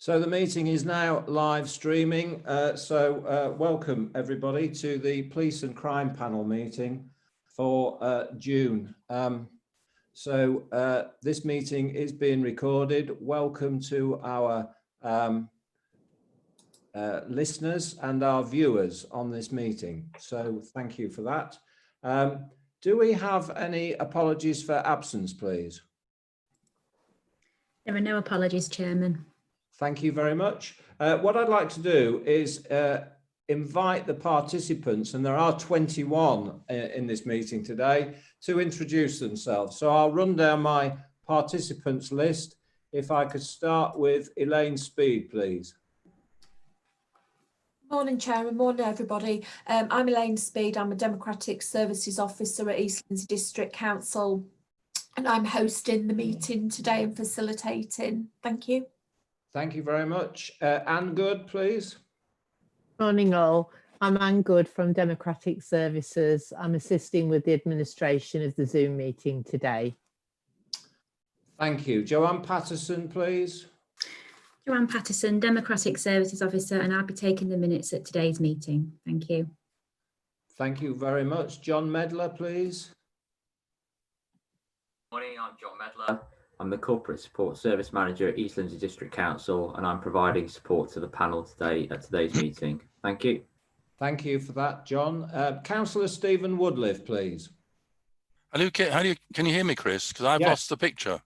So the meeting is now live streaming. Welcome everybody to the Police and Crime Panel meeting for June. This meeting is being recorded. Welcome to our listeners and our viewers on this meeting. So thank you for that. Do we have any apologies for absence, please? There are no apologies, Chairman. Thank you very much. What I'd like to do is invite the participants, and there are 21 in this meeting today, to introduce themselves. So I'll run down my participants list. If I could start with Elaine Speed, please. Morning, Chairman. Morning, everybody. I'm Elaine Speed. I'm a Democratic Services Officer at East Lindsey District Council, and I'm hosting the meeting today and facilitating. Thank you. Thank you very much. Anne Good, please. Morning all. I'm Anne Good from Democratic Services. I'm assisting with the administration of the Zoom meeting today. Thank you. Joanne Patterson, please. Joanne Patterson, Democratic Services Officer, and I'll be taking the minutes at today's meeting. Thank you. Thank you very much. John Medler, please. Morning, I'm John Medler. I'm the Corporate Support Service Manager at East Lindsey District Council, and I'm providing support to the panel today at today's meeting. Thank you. Thank you for that, John. Councillor Stephen Woodliff, please. Hello, can you hear me, Chris? Because I've lost the picture.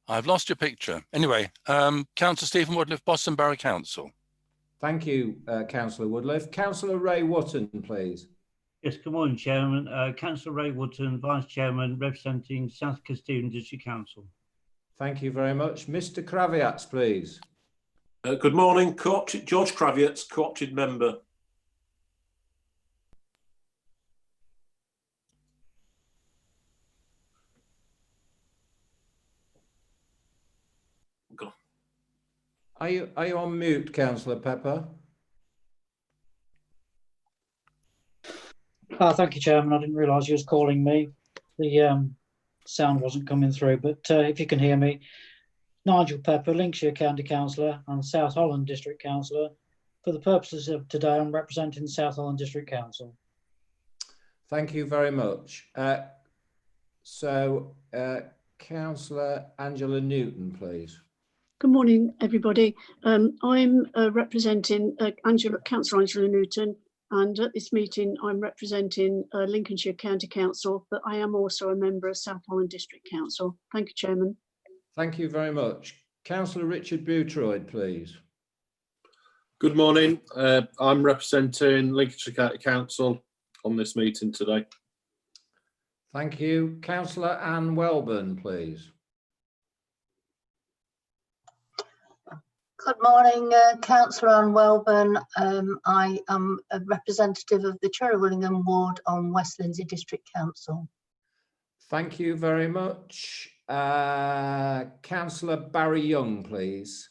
I've lost your picture. Anyway, Councillor Stephen Woodliff, Boston Borough Council. Thank you, Councillor Woodliff. Councillor Ray Wotton, please. Yes, good morning, Chairman. Councillor Ray Wootton, Vice Chairman, representing South Castilian District Council. Thank you very much. Mr. Kraviatz, please. Good morning, George Kraviatz, co-opted member. Are you on mute, Councillor Pepper? Thank you, Chairman. I didn't realise you was calling me. The sound wasn't coming through, but if you can hear me. Nigel Pepper, Lincolnshire County Councillor and South Holland District Councillor. For the purposes of today, I'm representing South Holland District Council. Thank you very much. Councillor Angela Newton, please. Good morning, everybody. I'm representing Councillor Angela Newton, and at this meeting I'm representing Lincolnshire County Council, but I am also a member of South Holland District Council. Thank you, Chairman. Thank you very much. Councillor Richard Bootroyd, please. Good morning. I'm representing Lincolnshire County Council on this meeting today. Thank you. Councillor Anne Welburn, please. Good morning, Councillor Anne Welburn. I am a representative of the Cherry Willingham ward on West Lindsey District Council. Thank you very much. Councillor Barry Young, please.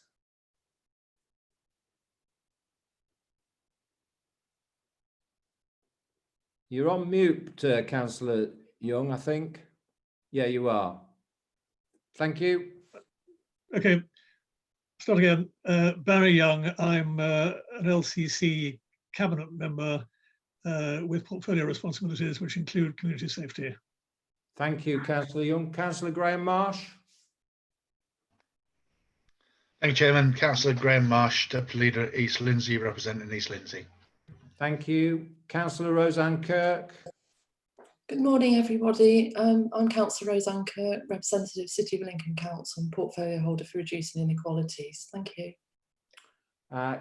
You're on mute, Councillor Young, I think. Yeah, you are. Thank you. Okay. Start again. Barry Young, I'm an LCC cabinet member with portfolio responsibilities which include community safety. Thank you, Councillor Young. Councillor Graham Marsh. Thank you, Chairman. Councillor Graham Marsh, Deputy Leader at East Lindsey, representing East Lindsey. Thank you. Councillor Roseanne Kirk. Good morning, everybody. I'm Councillor Roseanne Kirk, representative City of Lincoln Council and portfolio holder for reducing inequalities. Thank you.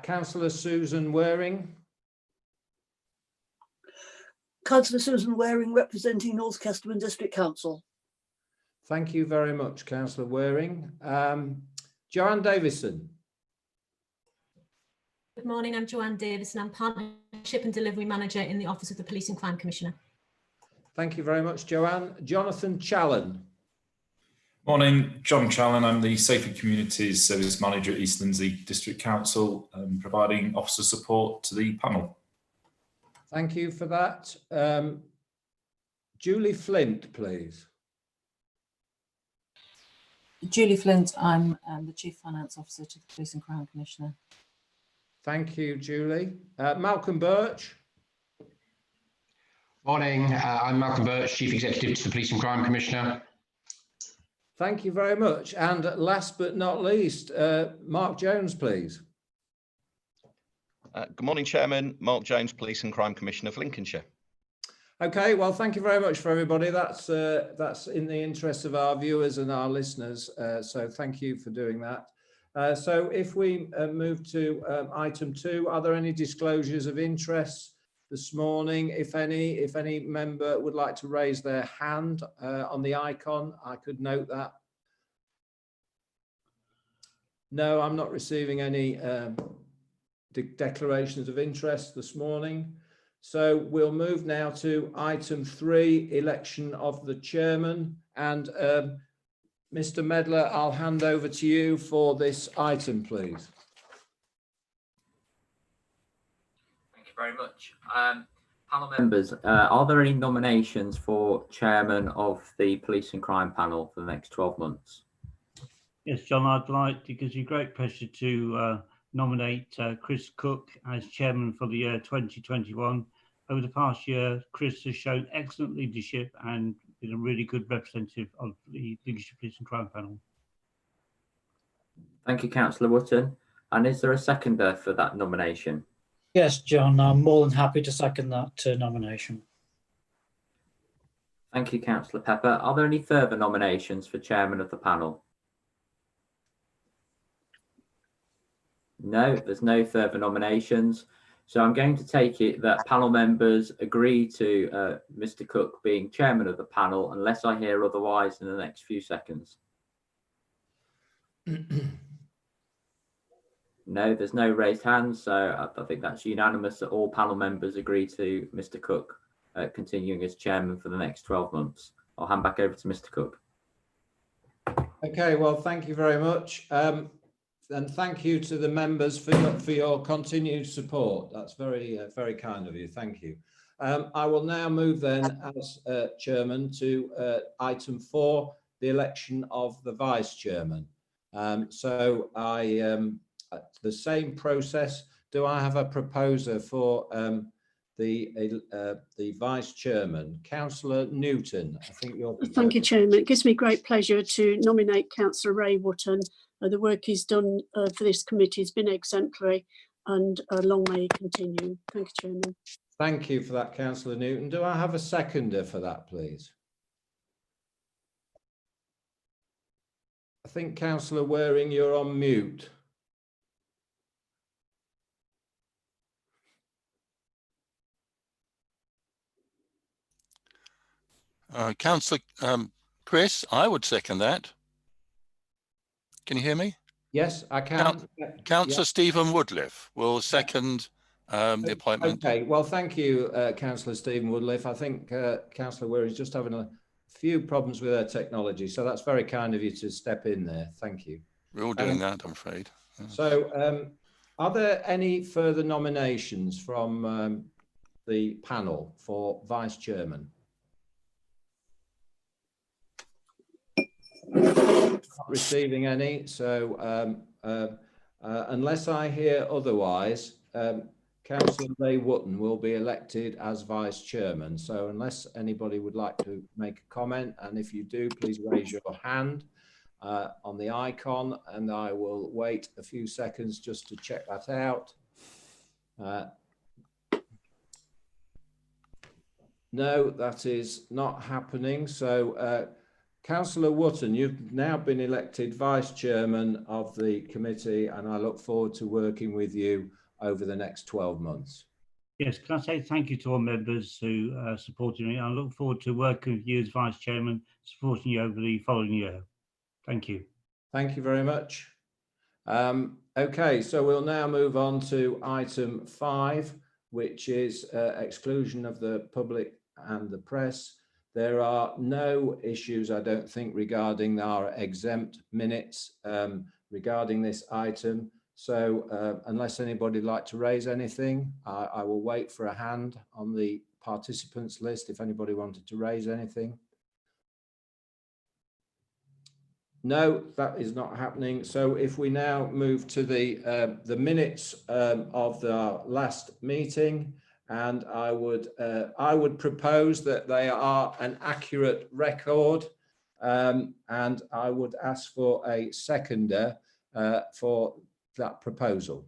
Councillor Susan Waring. Councillor Susan Waring, representing North Kesterman District Council. Thank you very much, Councillor Waring. Joanne Davison. Good morning, I'm Joanne Davison. I'm Partnership and Delivery Manager in the Office of the Police and Crime Commissioner. Thank you very much, Joanne. Jonathan Challen. Morning, John Challen. I'm the Safer Communities Service Manager at East Lindsey District Council, providing officer support to the panel. Thank you for that. Julie Flint, please. Julie Flint, I'm the Chief Finance Officer to the Police and Crime Commissioner. Thank you, Julie. Malcolm Birch. Morning, I'm Malcolm Birch, Chief Executive to the Police and Crime Commissioner. Thank you very much. And last but not least, Mark Jones, please. Good morning, Chairman. Mark Jones, Police and Crime Commissioner for Lincolnshire. Okay, well, thank you very much for everybody. That's in the interest of our viewers and our listeners. So thank you for doing that. So if we move to item 2, are there any disclosures of interest this morning? If any member would like to raise their hand on the icon, I could note that. No, I'm not receiving any declarations of interest this morning. So we'll move now to item 3, election of the chairman. And Mr. Medler, I'll hand over to you for this item, please. Thank you very much. Panel members, are there any nominations for chairman of the Police and Crime Panel for the next 12 months? Yes, John, I'd like, it gives me great pleasure to nominate Chris Cook as chairman for the year 2021. Over the past year, Chris has shown excellent leadership and been a really good representative of the Lincolnshire Police and Crime Panel. Thank you, Councillor Wootton. And is there a seconder for that nomination? Yes, John, I'm more than happy to second that nomination. Thank you, Councillor Pepper. Are there any further nominations for chairman of the panel? No, there's no further nominations. So I'm going to take it that panel members agree to Mr. Cook being chairman of the panel, unless I hear otherwise in the next few seconds. No, there's no raised hands. So I think that's unanimous that all panel members agree to Mr. Cook continuing as chairman for the next 12 months. I'll hand back over to Mr. Cook. Okay, well, thank you very much. And thank you to the members for your continued support. That's very, very kind of you. Thank you. I will now move then as chairman to item 4, the election of the vice chairman. So the same process. Do I have a proposer for the vice chairman? Councillor Newton, I think you're. Thank you, Chairman. It gives me great pleasure to nominate Councillor Ray Wootton. The work he's done for this committee has been exemplary, and long may he continue. Thank you, Chairman. Thank you for that, Councillor Newton. Do I have a seconder for that, please? I think Councillor Waring, you're on mute. Councillor Chris, I would second that. Can you hear me? Yes, I can. Councillor Stephen Woodliff will second the appointment. Okay, well, thank you, Councillor Stephen Woodliff. I think Councillor Weir is just having a few problems with her technology, so that's very kind of you to step in there. Thank you. We're all doing that, I'm afraid. So are there any further nominations from the panel for vice chairman? Not receiving any, so unless I hear otherwise, Councillor Ray Wootton will be elected as vice chairman. So unless anybody would like to make a comment, and if you do, please raise your hand on the icon, and I will wait a few seconds just to check that out. No, that is not happening. So Councillor Wootton, you've now been elected vice chairman of the committee, and I look forward to working with you over the next 12 months. Yes, can I say thank you to all members who supported me. I look forward to working with you as vice chairman, supporting you over the following year. Thank you. Thank you very much. Okay, so we'll now move on to item 5, which is exclusion of the public and the press. There are no issues, I don't think, regarding our exempt minutes regarding this item. So unless anybody would like to raise anything, I will wait for a hand on the participants list if anybody wanted to raise anything. No, that is not happening. So if we now move to the minutes of the last meeting, and I would propose that they are an accurate record, and I would ask for a seconder for that proposal.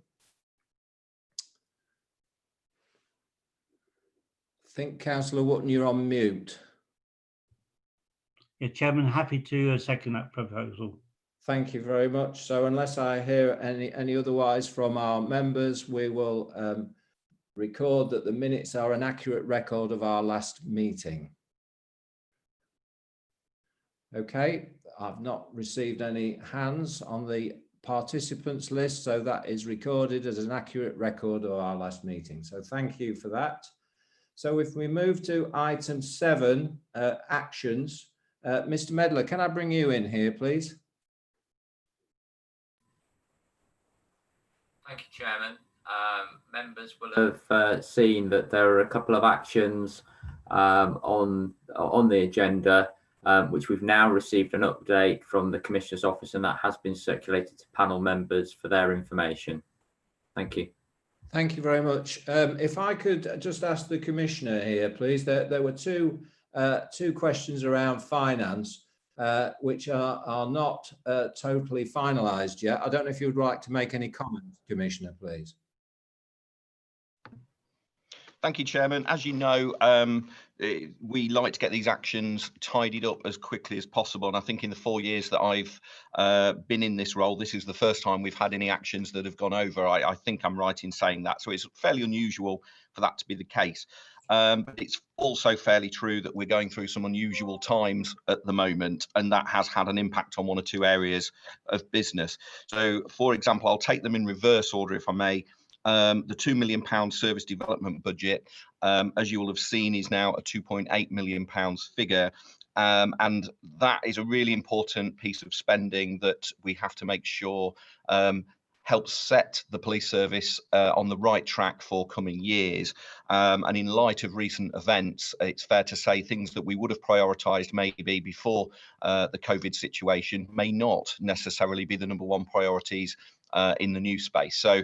I think Councillor Wootton, you're on mute. Yeah, Chairman, happy to second that proposal. Thank you very much. So unless I hear any otherwise from our members, we will record that the minutes are an accurate record of our last meeting. Okay, I've not received any hands on the participants list, so that is recorded as an accurate record of our last meeting. So thank you for that. So if we move to item 7, actions, Mr. Medler, can I bring you in here, please? Thank you, Chairman. Members will have seen that there are a couple of actions on the agenda, which we've now received an update from the Commissioner's Office, and that has been circulated to panel members for their information. Thank you. Thank you very much. If I could just ask the Commissioner here, please. There were two questions around finance, which are not totally finalised yet. I don't know if you would like to make any comments, Commissioner, please. Thank you, Chairman. As you know, we like to get these actions tidied up as quickly as possible. And I think in the 4 years that I've been in this role, this is the first time we've had any actions that have gone over. I think I'm right in saying that. So it's fairly unusual for that to be the case. But it's also fairly true that we're going through some unusual times at the moment, and that has had an impact on one or two areas of business. So, for example, I'll take them in reverse order, if I may. The £2 million service development budget, as you will have seen, is now a £2.8 million figure. And that is a really important piece of spending that we have to make sure helps set the police service on the right track for coming years. And in light of recent events, it's fair to say things that we would have prioritised maybe before the COVID situation may not necessarily be the #1 priorities in the new space. So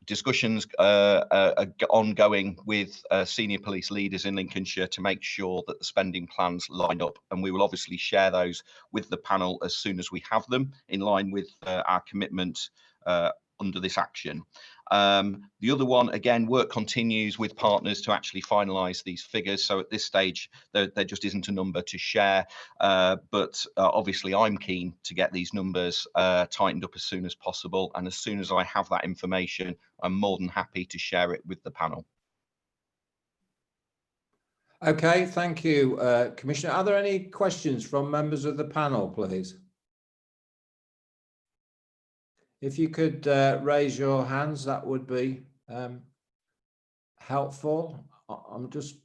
discussions are ongoing with senior police leaders in Lincolnshire to make sure that the spending plans line up, and we will obviously share those with the panel as soon as we have them in line with our commitment under this action. The other one, again, work continues with partners to actually finalise these figures. So at this stage, there just isn't a number to share. But obviously, I'm keen to get these numbers tightened up as soon as possible. And as soon as I have that information, I'm more than happy to share it with the panel. Okay, thank you, Commissioner. Are there any questions from members of the panel, please? If you could raise your hands, that would be helpful. I'm just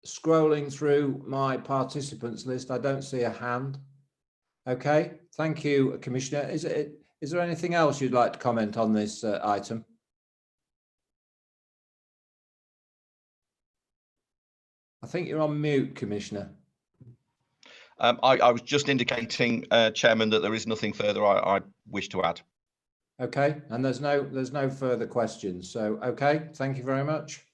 scrolling through my participants list. I don't see a hand. Okay, thank you, Commissioner. Is there anything else you'd like to comment on this item? I think you're on mute, Commissioner. I was just indicating, Chairman, that there is nothing further I wish to add. Okay, and there's no further questions. So, okay, thank you very much.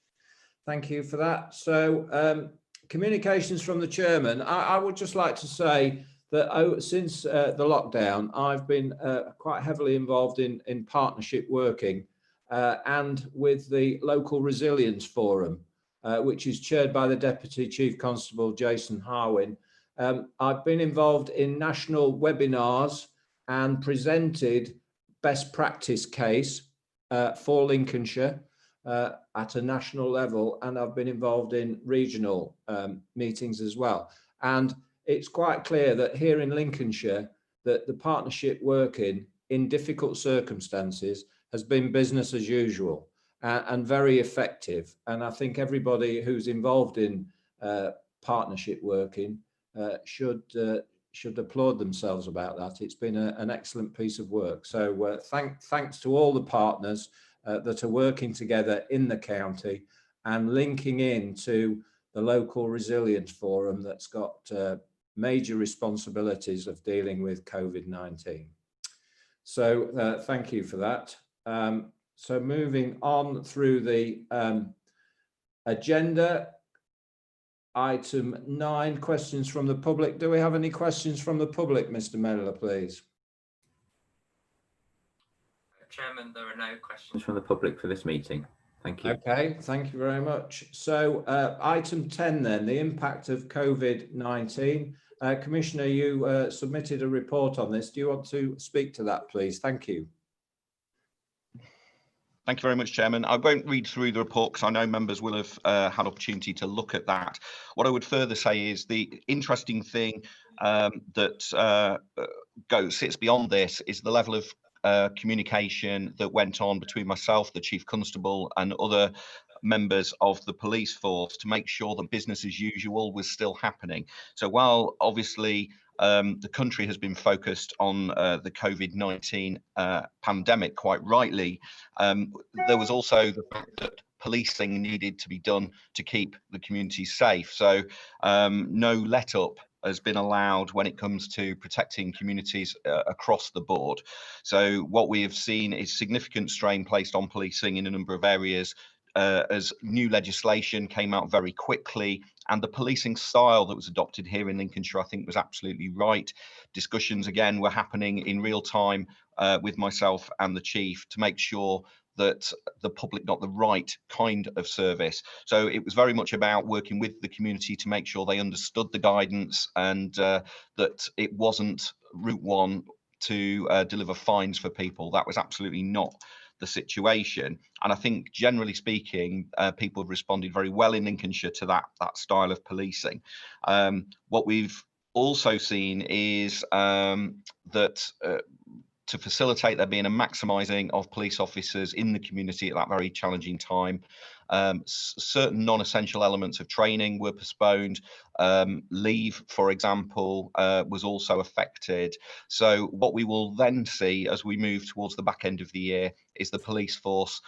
Thank you for that. So, communications from the chairman. I would just like to say that since the lockdown, I've been quite heavily involved in partnership working and with the local resilience forum, which is chaired by the Deputy Chief Constable Jason Harwin. I've been involved in national webinars and presented best practice case for Lincolnshire at a national level, and I've been involved in regional meetings as well. And it's quite clear that here in Lincolnshire that the partnership working in difficult circumstances has been business as usual and very effective. And I think everybody who's involved in partnership working should applaud themselves about that. It's been an excellent piece of work. So thanks to all the partners that are working together in the county and linking in to the local resilience forum that's got major responsibilities of dealing with COVID-19. So thank you for that. So moving on through the agenda, item 9, questions from the public. Do we have any questions from the public, Mr. Mellor, please? Chairman, there are no questions from the public for this meeting. Thank you. Okay, thank you very much. So item 10 then, the impact of COVID-19. Commissioner, you submitted a report on this. Do you want to speak to that, please? Thank you. Thank you very much, Chairman. I won't read through the report because I know members will have had opportunity to look at that. What I would further say is the interesting thing that sits beyond this is the level of communication that went on between myself, the Chief Constable, and other members of the police force to make sure that business as usual was still happening. So while obviously the country has been focused on the COVID-19 pandemic, quite rightly, there was also the fact that policing needed to be done to keep the community safe. So no let-up has been allowed when it comes to protecting communities across the board. So what we have seen is significant strain placed on policing in a number of areas as new legislation came out very quickly, and the policing style that was adopted here in Lincolnshire, I think, was absolutely right. Discussions again were happening in real time with myself and the Chief to make sure that the public got the right kind of service. So it was very much about working with the community to make sure they understood the guidance and that it wasn't route one to deliver fines for people. That was absolutely not the situation. And I think generally speaking, people have responded very well in Lincolnshire to that style of policing. What we've also seen is that to facilitate there being a maximising of police officers in the community at that very challenging time, certain non-essential elements of training were postponed. Leave, for example, was also affected. So what we will then see as we move towards the back end of the year is the police force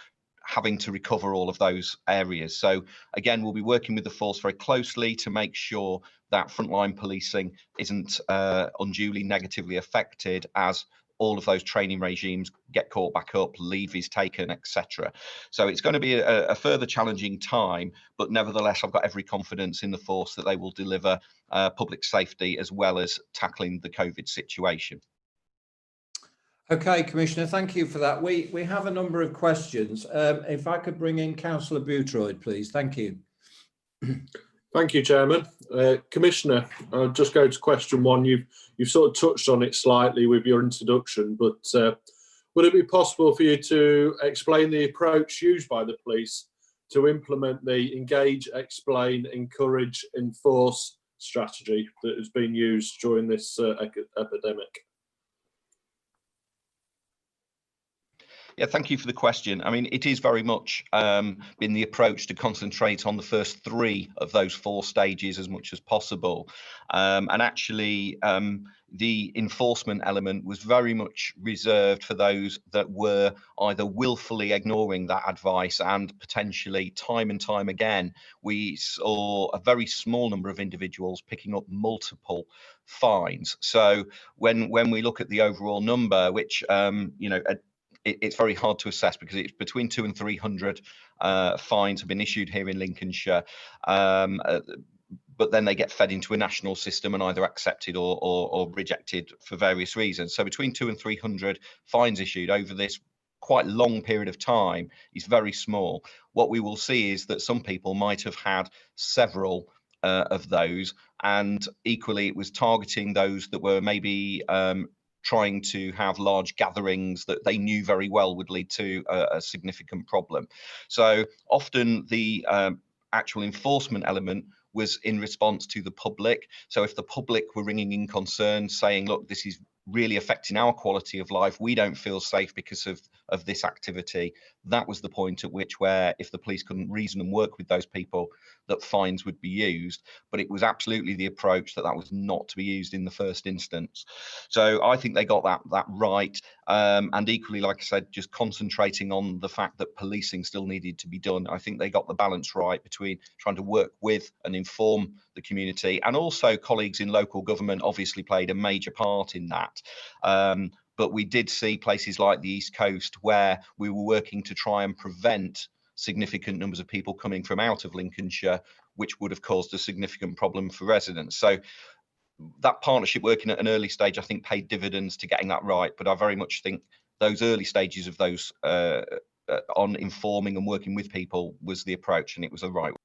having to recover all of those areas. So again, we'll be working with the force very closely to make sure that frontline policing isn't unduly negatively affected as all of those training regimes get caught back up, leave is taken, etc. So it's going to be a further challenging time, but nevertheless, I've got every confidence in the force that they will deliver public safety as well as tackling the COVID situation. Okay, Commissioner, thank you for that. We have a number of questions. If I could bring in Councillor Bootroyd, please. Thank you. Thank you, Chairman. Commissioner, I'll just go to question 1. You've sort of touched on it slightly with your introduction, but would it be possible for you to explain the approach used by the police to implement the engage, explain, encourage, enforce strategy that has been used during this epidemic? Yeah, thank you for the question. I mean, it is very much been the approach to concentrate on the first 3 of those 4 stages as much as possible. And actually, the enforcement element was very much reserved for those that were either willfully ignoring that advice, and potentially time and time again, we saw a very small number of individuals picking up multiple fines. So when we look at the overall number, which, you know, it's very hard to assess because it's between 200 and 300 fines have been issued here in Lincolnshire, but then they get fed into a national system and either accepted or rejected for various reasons. So between 200 and 300 fines issued over this quite long period of time is very small. What we will see is that some people might have had several of those, and equally it was targeting those that were maybe trying to have large gatherings that they knew very well would lead to a significant problem. So often the actual enforcement element was in response to the public. So if the public were ringing in concern saying, look, this is really affecting our quality of life, we don't feel safe because of of this activity, that was the point at which where if the police couldn't reason and work with those people, that fines would be used. But it was absolutely the approach that was not to be used in the first instance. So I think they got that right. And equally, like I said, just concentrating on the fact that policing still needed to be done. I think they got the balance right between trying to work with and inform the community, and also colleagues in local government obviously played a major part in that. But we did see places like the East Coast where we were working to try and prevent significant numbers of people coming from out of Lincolnshire, which would have caused a significant problem for residents. So that partnership working at an early stage, I think, paid dividends to getting that right. But I very much think those early stages of those on informing and working with people was the approach, and it was the right one.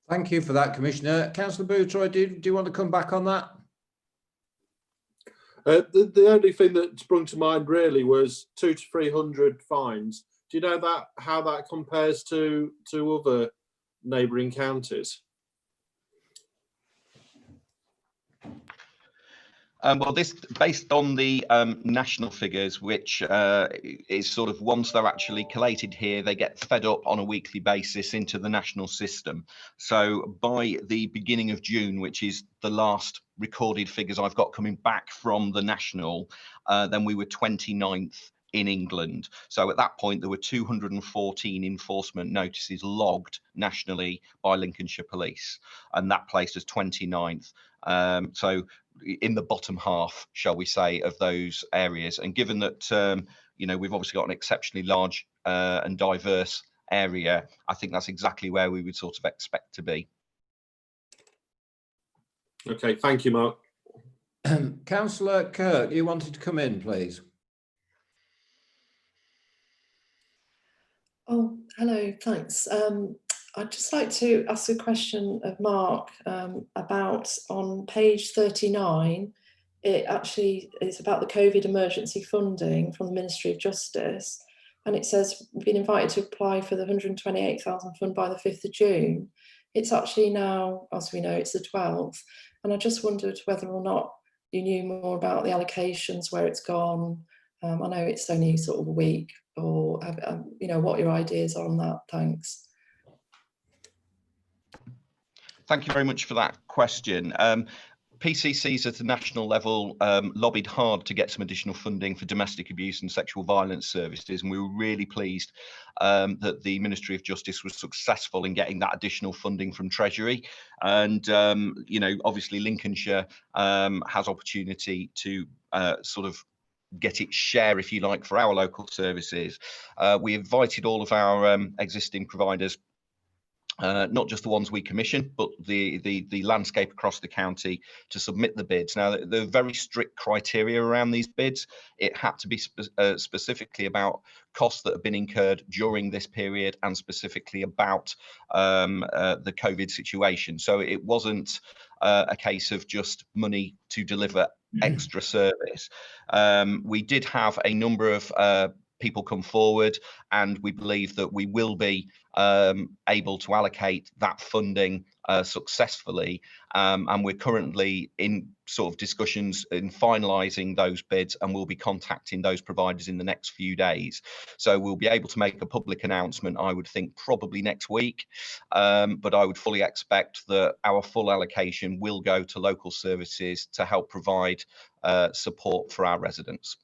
Thank you for that, Commissioner. Councillor Bootroy, do you want to come back on that? The only thing that sprung to mind really was 200 to 300 fines. Do you know how that compares to other neighbouring counties? Well, this based on the national figures, which is sort of once they're actually collated here, they get fed up on a weekly basis into the national system. So by the beginning of June, which is the last recorded figures I've got coming back from the national, then we were 29th in England. So at that point, there were 214 enforcement notices logged nationally by Lincolnshire Police, and that placed us 29th. So in the bottom half, shall we say, of those areas. And given that, you know, we've obviously got an exceptionally large and diverse area, I think that's exactly where we would sort of expect to be. Okay, thank you, Mark. Councillor Kirk, you wanted to come in, please. Oh, hello, thanks. I'd just like to ask a question of Mark about on page 39. It actually is about the COVID emergency funding from the Ministry of Justice. And it says we've been invited to apply for the 128,000 fund by the 5th of June. It's actually now, as we know, it's the 12th. And I just wondered whether or not you knew more about the allocations, where it's gone. I know it's only sort of a week, or you know, what your ideas are on that. Thanks. Thank you very much for that question. PCCs at the national level lobbied hard to get some additional funding for domestic abuse and sexual violence services, and we were really pleased that the Ministry of Justice was successful in getting that additional funding from Treasury. And you know, obviously Lincolnshire has opportunity to sort of get its share, if you like, for our local services. We invited all of our existing providers, not just the ones we commission, but the landscape across the county, to submit the bids. Now, there are very strict criteria around these bids. It had to be specifically about costs that have been incurred during this period, and specifically about the COVID situation. So it wasn't a case of just money to deliver extra service. We did have a number of people come forward, and we believe that we will be able to allocate that funding successfully, and we're currently in sort of discussions in finalising those bids, and we'll be contacting those providers in the next few days. So we'll be able to make a public announcement, I would think, probably next week, but I would fully expect that our full allocation will go to local services to help provide support for our residents.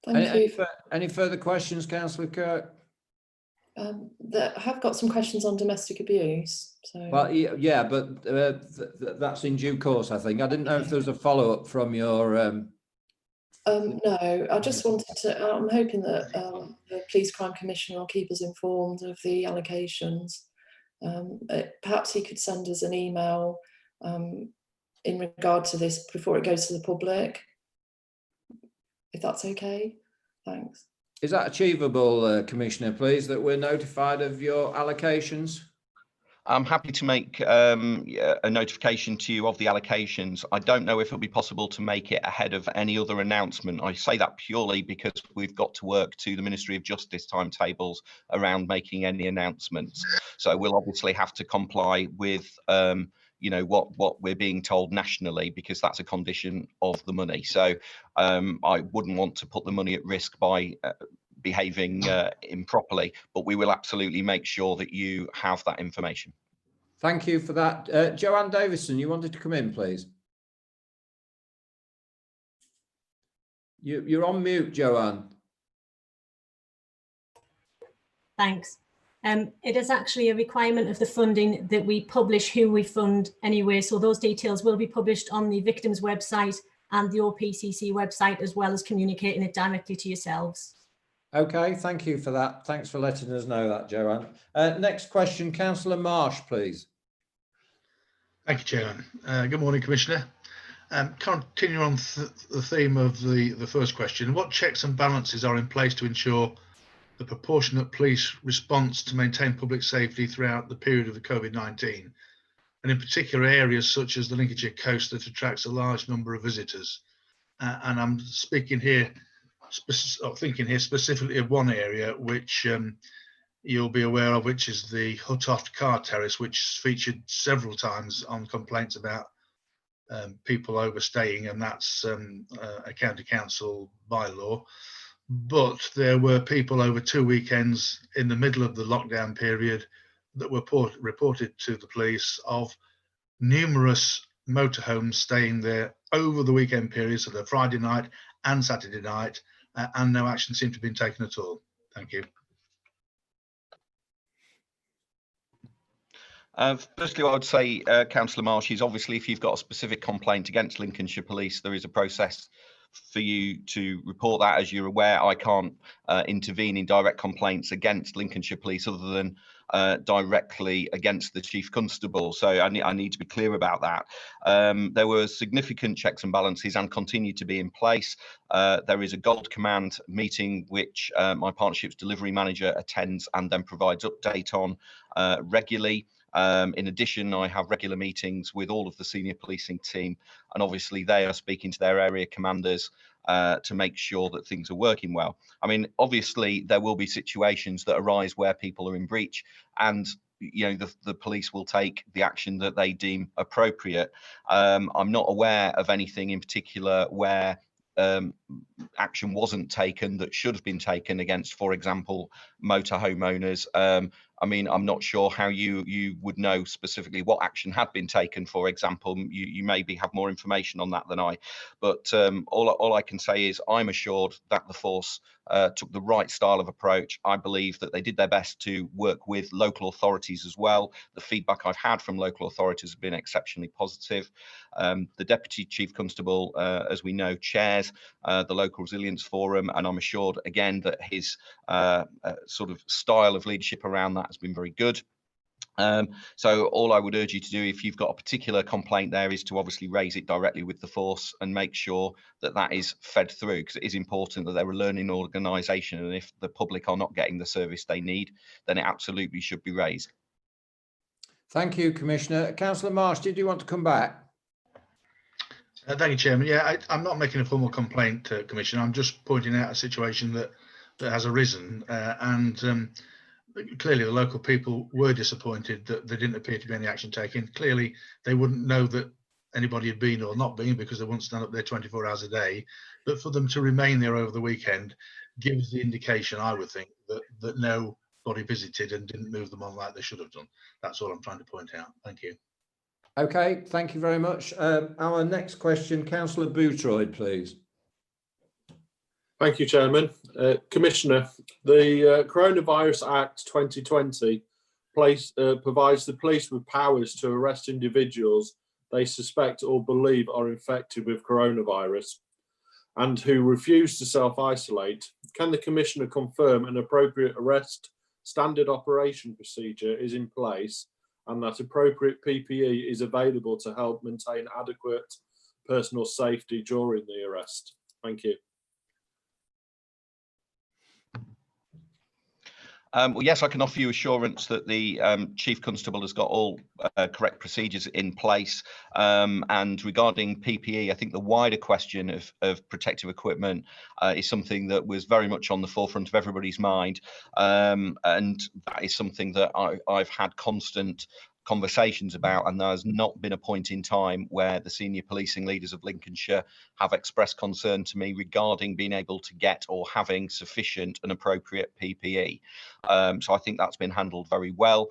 Thank you. Any further questions, Councillor Kirk? I have got some questions on domestic abuse. So. Well, yeah, but that's in due course, I think. I didn't know if there was a follow-up from your... No, I just wanted to... I'm hoping that the Police Crime Commissioner will keep us informed of the allocations. Perhaps he could send us an email in regard to this before it goes to the public, if that's okay. Thanks. Is that achievable, Commissioner, please, that we're notified of your allocations? I'm happy to make a notification to you of the allocations. I don't know if it'll be possible to make it ahead of any other announcement. I say that purely because we've got to work to the Ministry of Justice timetables around making any announcements. So we'll obviously have to comply with what we're being told nationally, because that's a condition of the money. So I wouldn't want to put the money at risk by behaving improperly, but we will absolutely make sure that you have that information. Thank you for that. Joanne Davison, you wanted to come in, please. You're on mute, Joanne. Thanks. It is actually a requirement of the funding that we publish who we fund anyway. So those details will be published on the victims website and the OPCC website, as well as communicating it directly to yourselves. Okay, thank you for that. Thanks for letting us know that, Joanne. Next question, Councillor Marsh, please. Thank you, Chairman. Good morning, Commissioner. Continue on the theme of the first question. What checks and balances are in place to ensure the proportionate police response to maintain public safety throughout the period of the COVID-19, and in particular areas such as the Lincolnshire coast that attracts a large number of visitors? And I'm speaking here, thinking here specifically of one area which you'll be aware of, which is the Huttoft car terrace, which featured several times on complaints about people overstaying, and that's a county council bylaw. But there were people over 2 weekends in the middle of the lockdown period that were reported to the police of numerous motorhomes staying there over the weekend period, so the Friday night and Saturday night, and no action seemed to have been taken at all. Thank you. Firstly, I would say, Councillor Marsh, is obviously if you've got a specific complaint against Lincolnshire Police, there is a process for you to report that. As you're aware, I can't intervene in direct complaints against Lincolnshire Police other than directly against the Chief Constable. So I need to be clear about that. There were significant checks and balances and continue to be in place. There is a Gold Command meeting which my Partnerships Delivery Manager attends and then provides update on regularly. In addition, I have regular meetings with all of the senior policing team, and obviously they are speaking to their area commanders to make sure that things are working well. I mean, obviously there will be situations that arise where people are in breach, and the police will take the action that they deem appropriate. I'm not aware of anything in particular where action wasn't taken that should have been taken against, for example, motor homeowners. I mean, I'm not sure how you would know specifically what action had been taken. For example, you maybe have more information on that than I. But all I can say is I'm assured that the force took the right style of approach. I believe that they did their best to work with local authorities as well. The feedback I've had from local authorities has been exceptionally positive. The Deputy Chief Constable, as we know, chairs the Local Resilience Forum, and I'm assured again that his sort of style of leadership around that has been very good. So all I would urge you to do, if you've got a particular complaint there, is to obviously raise it directly with the force and make sure that that is fed through, because it is important that they're a learning organisation, and if the public are not getting the service they need, then it absolutely should be raised. Thank you, Commissioner. Councillor Marsh, did you want to come back? Thank you, Chairman. Yeah, I'm not making a formal complaint, Commissioner. I'm just pointing out a situation that has arisen, and clearly the local people were disappointed that there didn't appear to be any action taken. Clearly, they wouldn't know that anybody had been or not been because they wouldn't stand up there 24 hours a day. But for them to remain there over the weekend gives the indication, I would think, that nobody visited and didn't move them on like they should have done. That's all I'm trying to point out. Thank you. Okay, thank you very much. Our next question, Councillor Bootroyd, please. Thank you, Chairman. Commissioner, the Coronavirus Act 2020 provides the police with powers to arrest individuals they suspect or believe are infected with coronavirus and who refuse to self-isolate. Can the Commissioner confirm an appropriate arrest standard operation procedure is in place and that appropriate PPE is available to help maintain adequate personal safety during the arrest? Thank you. Well, yes, I can offer you assurance that the Chief Constable has got all correct procedures in place. And regarding PPE, I think the wider question of protective equipment is something that was very much on the forefront of everybody's mind. And that is something that I've had constant conversations about, and there has not been a point in time where the senior policing leaders of Lincolnshire have expressed concern to me regarding being able to get or having sufficient and appropriate PPE. So I think that's been handled very well,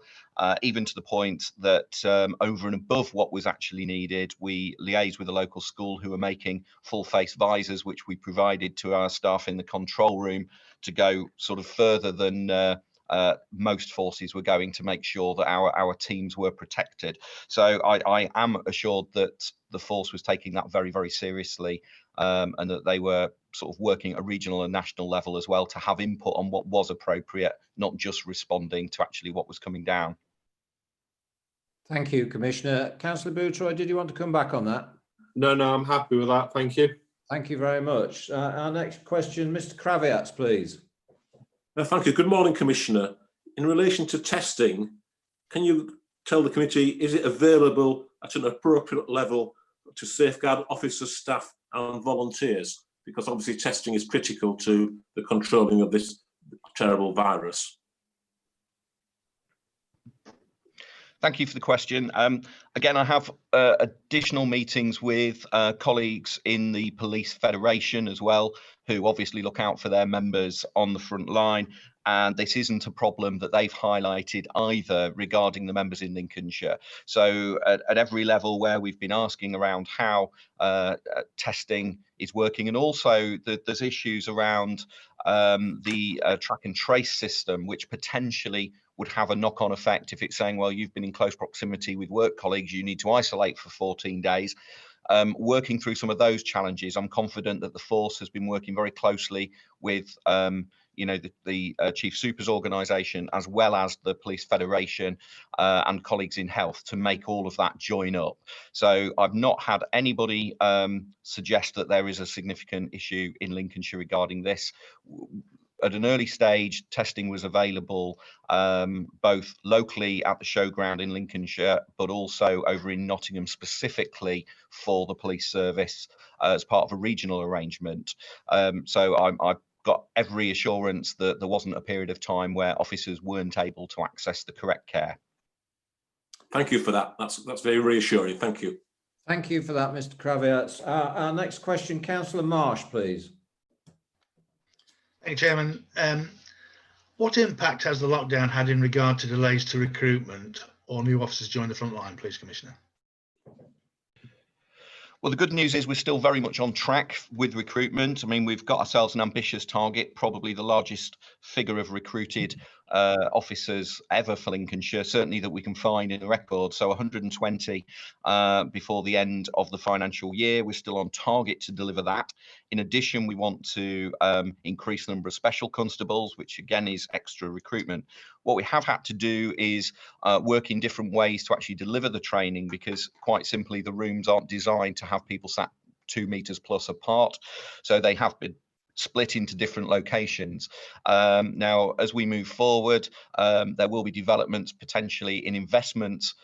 even to the point that over and above what was actually needed, we liaised with a local school who were making full face visors, which we provided to our staff in the control room to go sort of further than most forces were going, to make sure that our teams were protected. So I am assured that the force was taking that very, very seriously, and that they were sort of working at a regional and national level as well to have input on what was appropriate, not just responding to actually what was coming down. Thank you, Commissioner. Councillor Boutroy, did you want to come back on that? No, I'm happy with that. Thank you. Thank you very much. Our next question, Mr. Kravitz, please. Thank you. Good morning, Commissioner. In relation to testing, can you tell the committee, is it available at an appropriate level to safeguard officers, staff and volunteers? Because obviously testing is critical to the controlling of this terrible virus. Thank you for the question. Again, I have additional meetings with colleagues in the Police Federation as well, who obviously look out for their members on the front line. And this isn't a problem that they've highlighted either regarding the members in Lincolnshire. So at every level where we've been asking around how testing is working, and also there's issues around the track and trace system, which potentially would have a knock-on effect if it's saying, well, you've been in close proximity with work colleagues, you need to isolate for 14 days. Working through some of those challenges, I'm confident that the force has been working very closely with the Chief Supers organisation, as well as the Police Federation and colleagues in health, to make all of that join up. So I've not had anybody suggest that there is a significant issue in Lincolnshire regarding this. At an early stage, testing was available both locally at the showground in Lincolnshire, but also over in Nottingham specifically for the police service as part of a regional arrangement. So I've got every assurance that there wasn't a period of time where officers weren't able to access the correct care. Thank you for that. That's very reassuring. Thank you. Thank you for that, Mr. Kravitz. Our next question, Councillor Marsh, please. Thank you, Chairman. What impact has the lockdown had in regard to delays to recruitment or new officers join the front line, please, Commissioner? Well, the good news is we're still very much on track with recruitment. I mean, we've got ourselves an ambitious target, probably the largest figure of recruited officers ever for Lincolnshire, certainly that we can find in the record. So 120 before the end of the financial year. We're still on target to deliver that. In addition, we want to increase the number of special constables, which again is extra recruitment. What we have had to do is work in different ways to actually deliver the training, because quite simply the rooms aren't designed to have people sat 2 meters plus apart. So they have been split into different locations. Now, as we move forward, there will be developments potentially in investments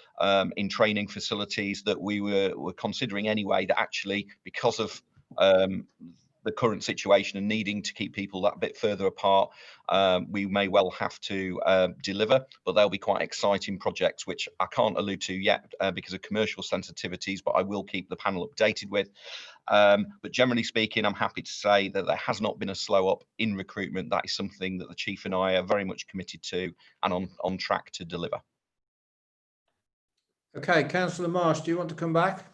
in training facilities that we were considering anyway, that actually, because of the current situation and needing to keep people that bit further apart, we may well have to deliver, but they'll be quite exciting projects, which I can't allude to yet because of commercial sensitivities, but I will keep the panel updated with. But generally speaking, I'm happy to say that there has not been a slow up in recruitment. That is something that the Chief and I are very much committed to and on track to deliver. Okay, Councillor Marsh, do you want to come back?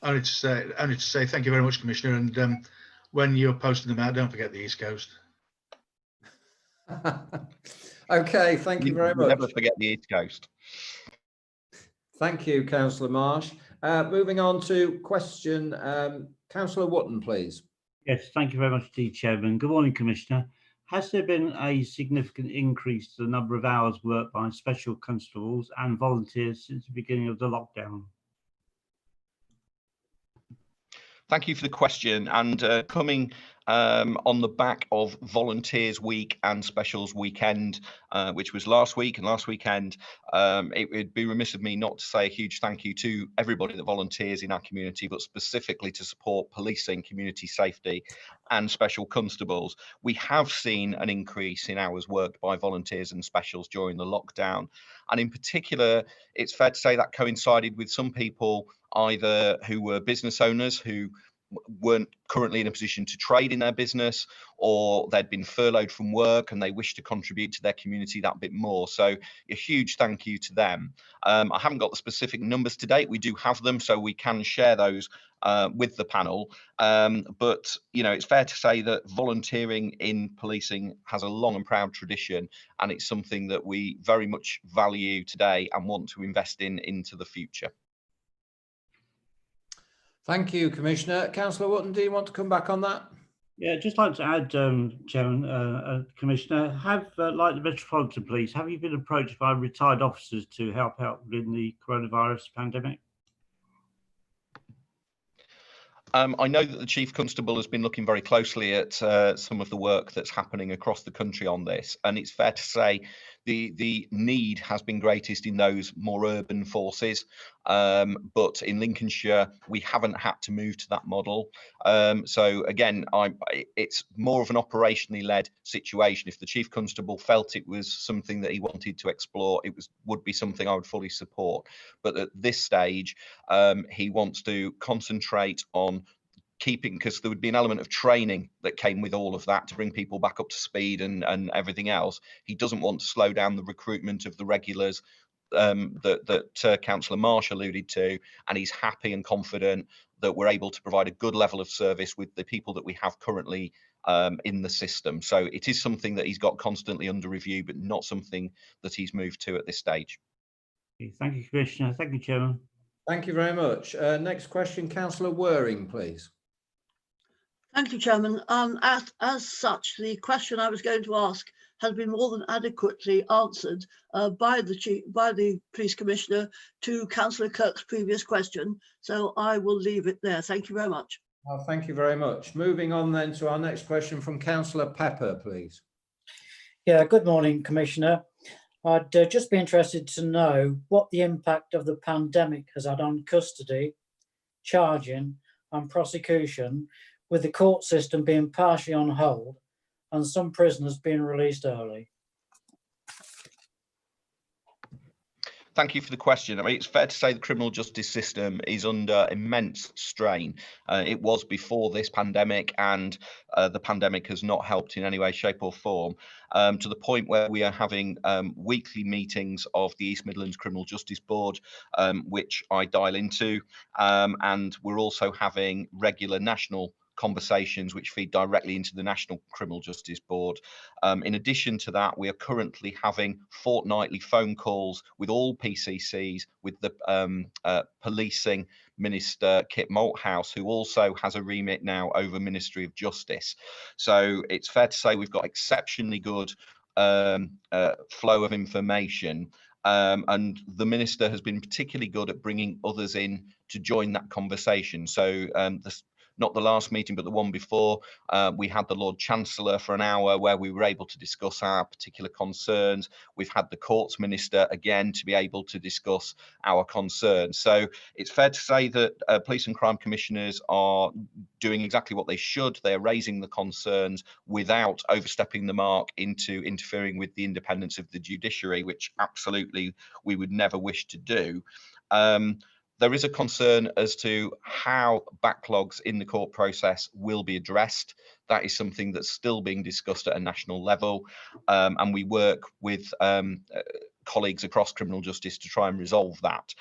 Only to say thank you very much, Commissioner. And when you're posting them out, don't forget the East Coast. Okay, thank you very much. Never forget the East Coast. Thank you, Councillor Marsh. Moving on to question, Councillor Wotton, please. Yes, thank you very much, Chairman. Good morning, Commissioner. Has there been a significant increase to the number of hours worked by special constables and volunteers since the beginning of the lockdown? Thank you for the question. And coming on the back of Volunteers Week and Specials Weekend, which was last week and last weekend, it would be remiss of me not to say a huge thank you to everybody that volunteers in our community, but specifically to support policing, community safety and special constables. We have seen an increase in hours worked by volunteers and specials during the lockdown. And in particular, it's fair to say that coincided with some people either who were business owners who weren't currently in a position to trade in their business, or they'd been furloughed from work and they wish to contribute to their community that bit more. So a huge thank you to them. I haven't got the specific numbers to date. We do have them, so we can share those with the panel. But you know, it's fair to say that volunteering in policing has a long and proud tradition, and it's something that we very much value today and want to invest in into the future. Thank you, Commissioner. Councillor Wootton, do you want to come back on that? Yeah, just like to add, Chairman, Commissioner, like the Metropolitan Police, have you been approached by retired officers to help out in the coronavirus pandemic? I know that the Chief Constable has been looking very closely at some of the work that's happening across the country on this, and it's fair to say the need has been greatest in those more urban forces, but in Lincolnshire we haven't had to move to that model. So again, it's more of an operationally led situation. If the Chief Constable felt it was something that he wanted to explore, would be something I would fully support. But at this stage, he wants to concentrate on keeping, because there would be an element of training that came with all of that to bring people back up to speed and everything else. He doesn't want to slow down the recruitment of the regulars that Councillor Marsh alluded to, and he's happy and confident that we're able to provide a good level of service with the people that we have currently in the system. So it is something that he's got constantly under review, but not something that he's moved to at this stage. Thank you, Commissioner. Thank you, Chairman. Thank you very much. Next question, Councillor Waring, please. Thank you, Chairman. As such, the question I was going to ask has been more than adequately answered by the Police Commissioner to Councillor Kirk's previous question. So I will leave it there. Thank you very much. Well, thank you very much. Moving on then to our next question from Councillor Pepper, please. Yeah, good morning, Commissioner. I'd just be interested to know what the impact of the pandemic has had on custody, charging and prosecution, with the court system being partially on hold and some prisoners being released early. Thank you for the question. I mean, it's fair to say the criminal justice system is under immense strain. It was before this pandemic, and the pandemic has not helped in any way, shape or form, to the point where we are having weekly meetings of the East Midlands Criminal Justice Board, which I dial into, and we're also having regular national conversations which feed directly into the National Criminal Justice Board. In addition to that, we are currently having fortnightly phone calls with all PCCs, with the Policing Minister Kit Malthouse, who also has a remit now over Ministry of Justice. So it's fair to say we've got exceptionally good flow of information. And the Minister has been particularly good at bringing others in to join that conversation. So not the last meeting, but the one before, we had the Lord Chancellor for an hour where we were able to discuss our particular concerns. We've had the Courts Minister again to be able to discuss our concerns. So it's fair to say that police and crime commissioners are doing exactly what they should. They are raising the concerns without overstepping the mark into interfering with the independence of the judiciary, which absolutely we would never wish to do. There is a concern as to how backlogs in the court process will be addressed. That is something that's still being discussed at a national level, and we work with colleagues across criminal justice to try and resolve that.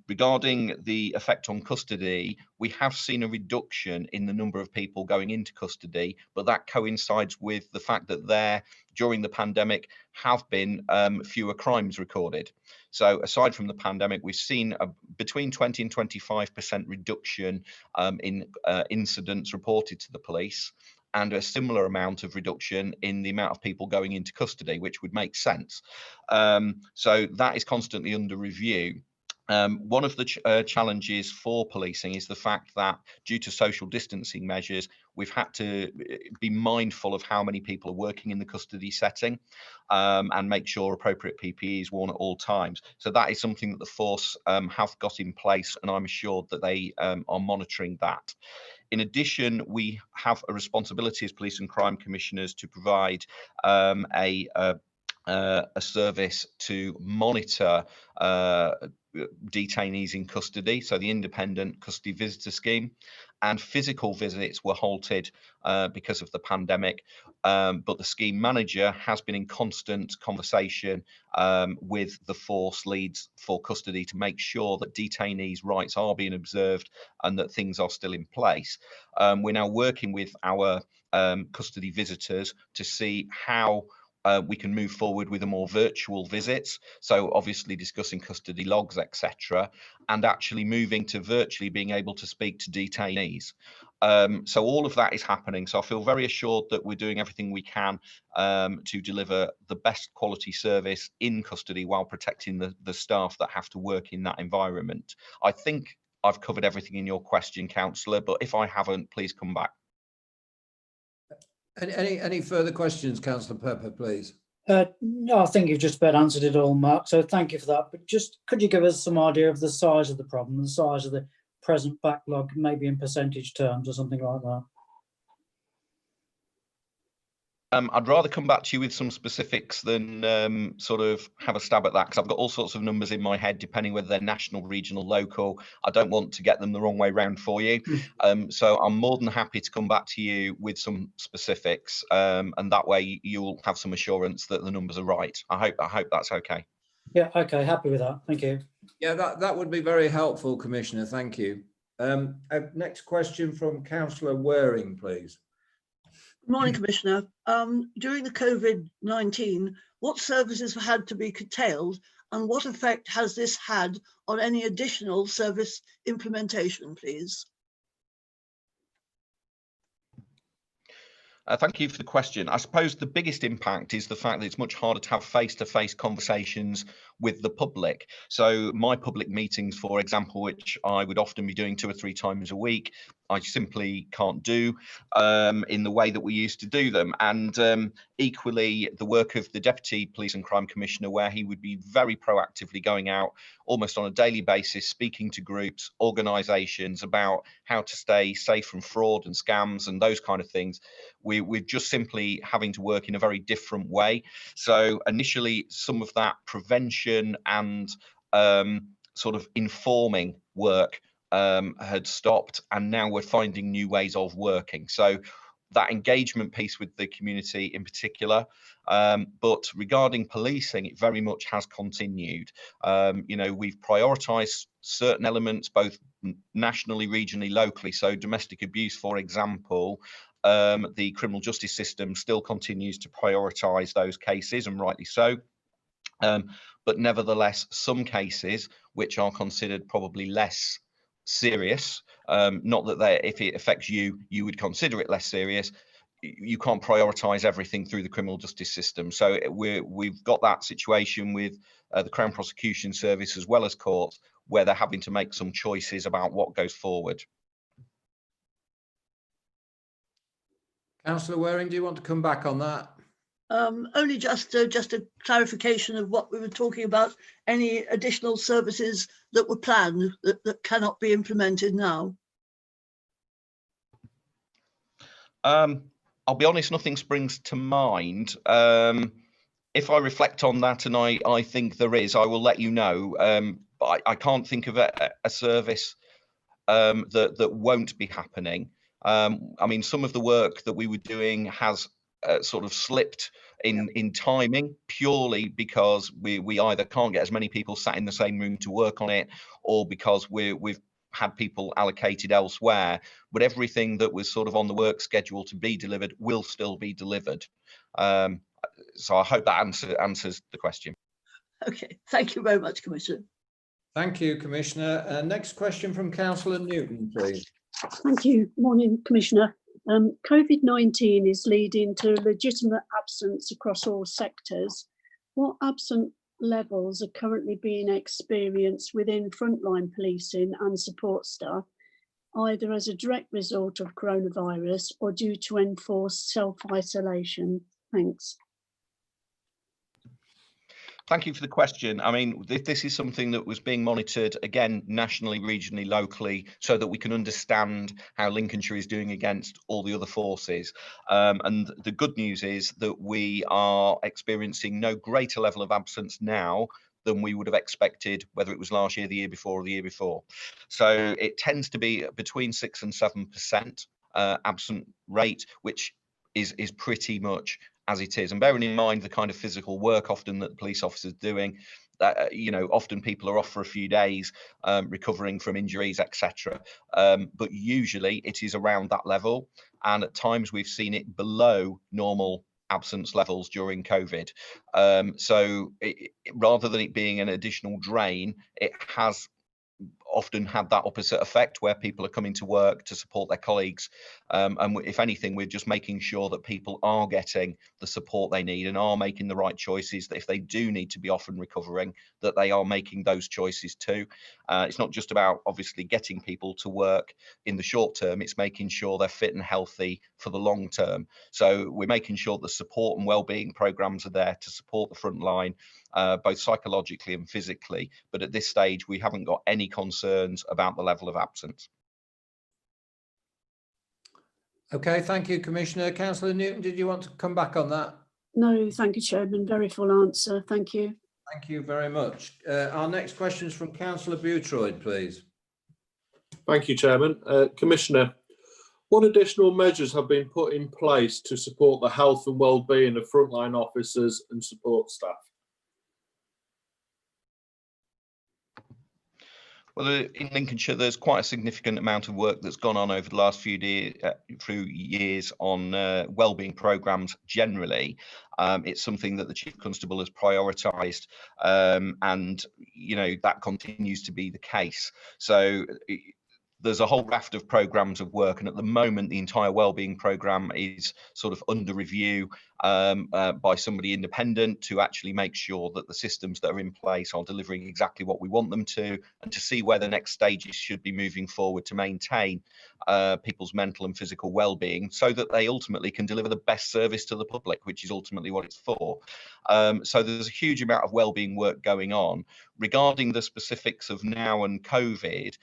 Regarding the effect on custody, we have seen a reduction in the number of people going into custody, but that coincides with the fact that during the pandemic have been fewer crimes recorded. So aside from the pandemic, we've seen a between 20 and 25% reduction in incidents reported to the police, and a similar amount of reduction in the amount of people going into custody, which would make sense. So that is constantly under review. One of the challenges for policing is the fact that due to social distancing measures, we've had to be mindful of how many people are working in the custody setting and make sure appropriate PPE is worn at all times. So that is something that the force have got in place, and I'm assured that they are monitoring that. In addition, we have a responsibility as police and crime commissioners to provide a service to monitor detainees in custody, so the independent custody visitor scheme, and physical visits were halted because of the pandemic, but the scheme manager has been in constant conversation with the force leads for custody to make sure that detainees' rights are being observed and that things are still in place. We're now working with our custody visitors to see how we can move forward with a more virtual visits. So obviously discussing custody logs, etc., and actually moving to virtually being able to speak to detainees. So all of that is happening. So I feel very assured that we're doing everything we can to deliver the best quality service in custody while protecting the staff that have to work in that environment. I think I've covered everything in your question, Councillor, but if I haven't, please come back. Any further questions, Councillor Pepper, please? No, I think you've just about answered it all, Mark. So thank you for that. But just could you give us some idea of the size of the problem, the size of the present backlog, maybe in percentage terms or something like that? I'd rather come back to you with some specifics than sort of have a stab at that, because I've got all sorts of numbers in my head, depending whether they're national, regional, local. I don't want to get them the wrong way round for you. So I'm more than happy to come back to you with some specifics, and that way you'll have some assurance that the numbers are right. I hope that's okay. Yeah, okay, happy with that. Thank you. Yeah, that would be very helpful, Commissioner. Thank you. Next question from Councillor Waring, please. Good morning, Commissioner. During the COVID-19, what services had to be curtailed and what effect has this had on any additional service implementation, please? Thank you for the question. I suppose the biggest impact is the fact that it's much harder to have face-to-face conversations with the public. So my public meetings, for example, which I would often be doing 2 or 3 times a week, I simply can't do in the way that we used to do them. And equally, the work of the Deputy Police and Crime Commissioner, where he would be very proactively going out almost on a daily basis, speaking to groups, organisations about how to stay safe from fraud and scams and those kind of things. We're just simply having to work in a very different way. So initially, some of that prevention and sort of informing work had stopped, and now we're finding new ways of working. So that engagement piece with the community in particular, but regarding policing, it very much has continued. You know, we've prioritised certain elements both nationally, regionally, locally. So domestic abuse, for example, the criminal justice system still continues to prioritise those cases, and rightly so. But nevertheless, some cases which are considered probably less serious, not that if it affects you, you would consider it less serious, you can't prioritise everything through the criminal justice system. So we've got that situation with the Crown Prosecution Service as well as courts, where they're having to make some choices about what goes forward. Councillor Waring, do you want to come back on that? Only just a clarification of what we were talking about, any additional services that were planned that cannot be implemented now. I'll be honest, nothing springs to mind. If I reflect on that and I think there is, I will let you know. But I can't think of a service that won't be happening. I mean, some of the work that we were doing has sort of slipped in timing, purely because we either can't get as many people sat in the same room to work on it, or because we've had people allocated elsewhere. But everything that was sort of on the work schedule to be delivered will still be delivered. So I hope that answers the question. Okay, thank you very much, Commissioner. Thank you, Commissioner. Next question from Councillor Newton, please. Thank you. Morning, Commissioner. COVID-19 is leading to legitimate absence across all sectors. What absent levels are currently being experienced within frontline policing and support staff, either as a direct result of coronavirus or due to enforced self-isolation? Thanks. Thank you for the question. I mean, this is something that was being monitored, again, nationally, regionally, locally, so that we can understand how Lincolnshire is doing against all the other forces. And the good news is that we are experiencing no greater level of absence now than we would have expected, whether it was last year, the year before, or the year before. So it tends to be between 6 and 7% absent rate, which is pretty much as it is. And bearing in mind the kind of physical work often that the police officers are doing, you know, often people are off for a few days recovering from injuries, etc. But usually it is around that level. And at times we've seen it below normal absence levels during COVID. So rather than it being an additional drain, it has often had that opposite effect where people are coming to work to support their colleagues. And if anything, we're just making sure that people are getting the support they need and are making the right choices, that if they do need to be off and recovering, that they are making those choices too. It's not just about obviously getting people to work in the short term, it's making sure they're fit and healthy for the long term. So we're making sure the support and wellbeing programs are there to support the front line, both psychologically and physically. But at this stage, we haven't got any concerns about the level of absence. Okay, thank you, Commissioner. Councillor Newton, did you want to come back on that? No, thank you, Chairman. Very full answer. Thank you. Thank you very much. Our next question is from Councillor Bootroyd, please. Thank you, Chairman. Commissioner, what additional measures have been put in place to support the health and well-being of frontline officers and support staff? Well, in Lincolnshire, there's quite a significant amount of work that's gone on over the last few years on wellbeing programmes generally. It's something that the Chief Constable has prioritised, and you know that continues to be the case. So there's a whole raft of programmes of work, and at the moment the entire wellbeing programme is sort of under review by somebody independent to actually make sure that the systems that are in place are delivering exactly what we want them to, and to see where the next stages should be moving forward to maintain people's mental and physical well-being, so that they ultimately can deliver the best service to the public, which is ultimately what it's for. So there's a huge amount of wellbeing work going on. Regarding the specifics of now and COVID,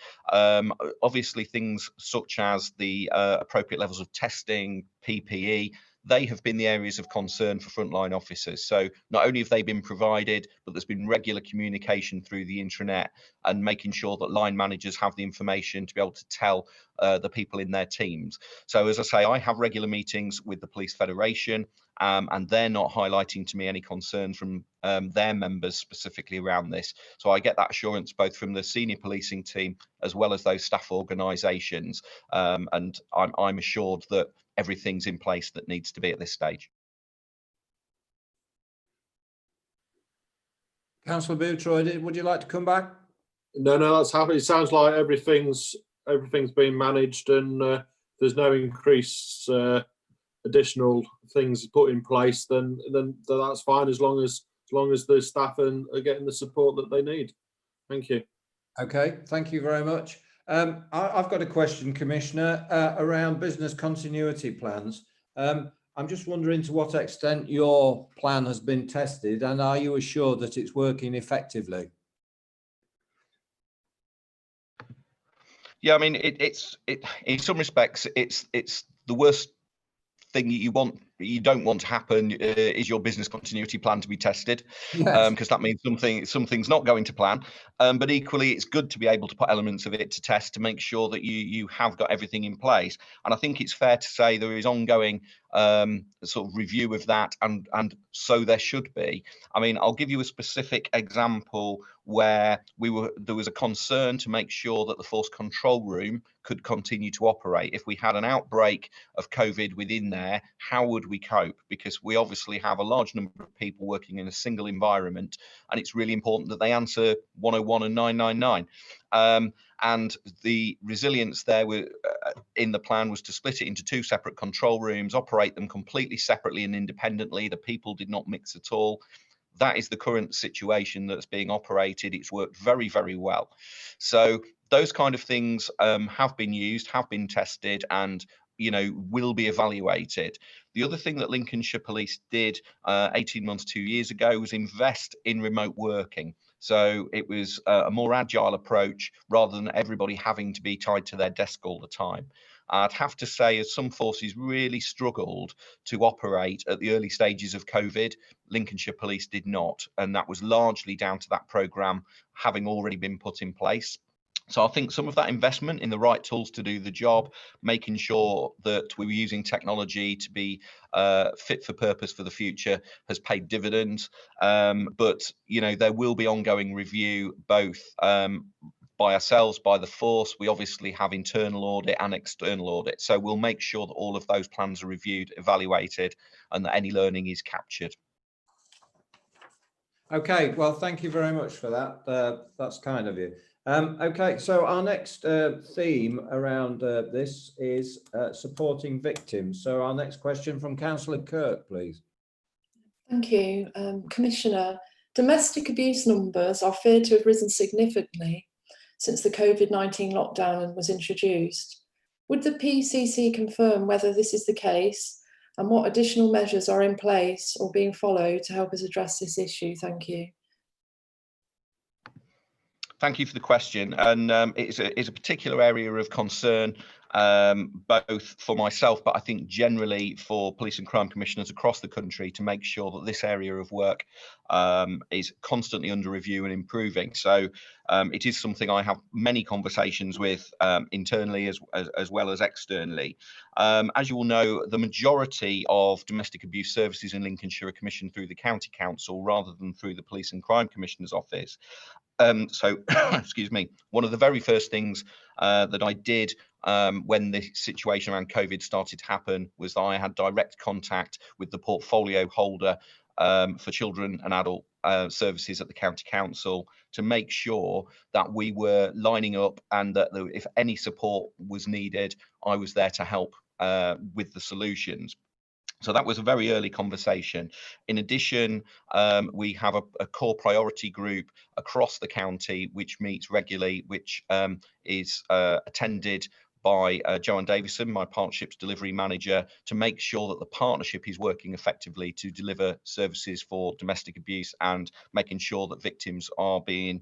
obviously things such as the appropriate levels of testing, PPE, they have been the areas of concern for frontline officers. So not only have they been provided, but there's been regular communication through the intranet and making sure that line managers have the information to be able to tell the people in their teams. So as I say, I have regular meetings with the Police Federation, and they're not highlighting to me any concern from their members specifically around this. So I get that assurance both from the senior policing team as well as those staff organisations, and I'm assured that everything's in place that needs to be at this stage. Councillor Bootroyd, would you like to come back? No, that's happy. It sounds like everything's been managed, and there's no increase, additional things put in place. Then that's fine, as long as the staff are getting the support that they need. Thank you. Okay, thank you very much. I've got a question, Commissioner, around business continuity plans. I'm just wondering to what extent your plan has been tested, and are you assured that it's working effectively? Yeah, I mean, it's in some respects, it's the worst thing you don't want to happen is your business continuity plan to be tested, because that means something's not going to plan. But equally, it's good to be able to put elements of it to test to make sure that you have got everything in place. And I think it's fair to say there is ongoing sort of review of that, and so there should be. I mean, I'll give you a specific example where there was a concern to make sure that the force control room could continue to operate. If we had an outbreak of COVID within there, how would we cope? Because we obviously have a large number of people working in a single environment, and it's really important that they answer 101 and 999. And the resilience there in the plan was to split it into 2 separate control rooms, operate them completely separately and independently. The people did not mix at all. That is the current situation that's being operated. It's worked very, very well. So those kind of things have been used, have been tested, and will be evaluated. The other thing that Lincolnshire Police did 18 months, 2 years ago was invest in remote working. So it was a more agile approach rather than everybody having to be tied to their desk all the time. I'd have to say, as some forces really struggled to operate at the early stages of COVID, Lincolnshire Police did not. And that was largely down to that programme having already been put in place. So I think some of that investment in the right tools to do the job, making sure that we were using technology to be fit for purpose for the future, has paid dividends. But there will be ongoing review, both by ourselves, by the force. We obviously have internal audit and external audit. So we'll make sure that all of those plans are reviewed, evaluated, and that any learning is captured. Okay, well, thank you very much for that. That's kind of you. Okay, so our next theme around this is supporting victims. So our next question from Councillor Kirk, please. Thank you. Commissioner, domestic abuse numbers are feared to have risen significantly since the COVID-19 lockdown was introduced. Would the PCC confirm whether this is the case and what additional measures are in place or being followed to help us address this issue? Thank you. Thank you for the question, and it's a particular area of concern, both for myself, but I think generally for police and crime commissioners across the country, to make sure that this area of work is constantly under review and improving. So it is something I have many conversations with internally as well as externally. As you all know, the majority of domestic abuse services in Lincolnshire are commissioned through the County Council rather than through the Police and Crime Commissioner's Office. So, excuse me, one of the very first things that I did when the situation around COVID started to happen was that I had direct contact with the portfolio holder for children and adult services at the County Council to make sure that we were lining up and that if any support was needed, I was there to help with the solutions. So that was a very early conversation. In addition, we have a core priority group across the county which meets regularly, which is attended by Joanne Davison, my partnerships delivery manager, to make sure that the partnership is working effectively to deliver services for domestic abuse and making sure that victims are being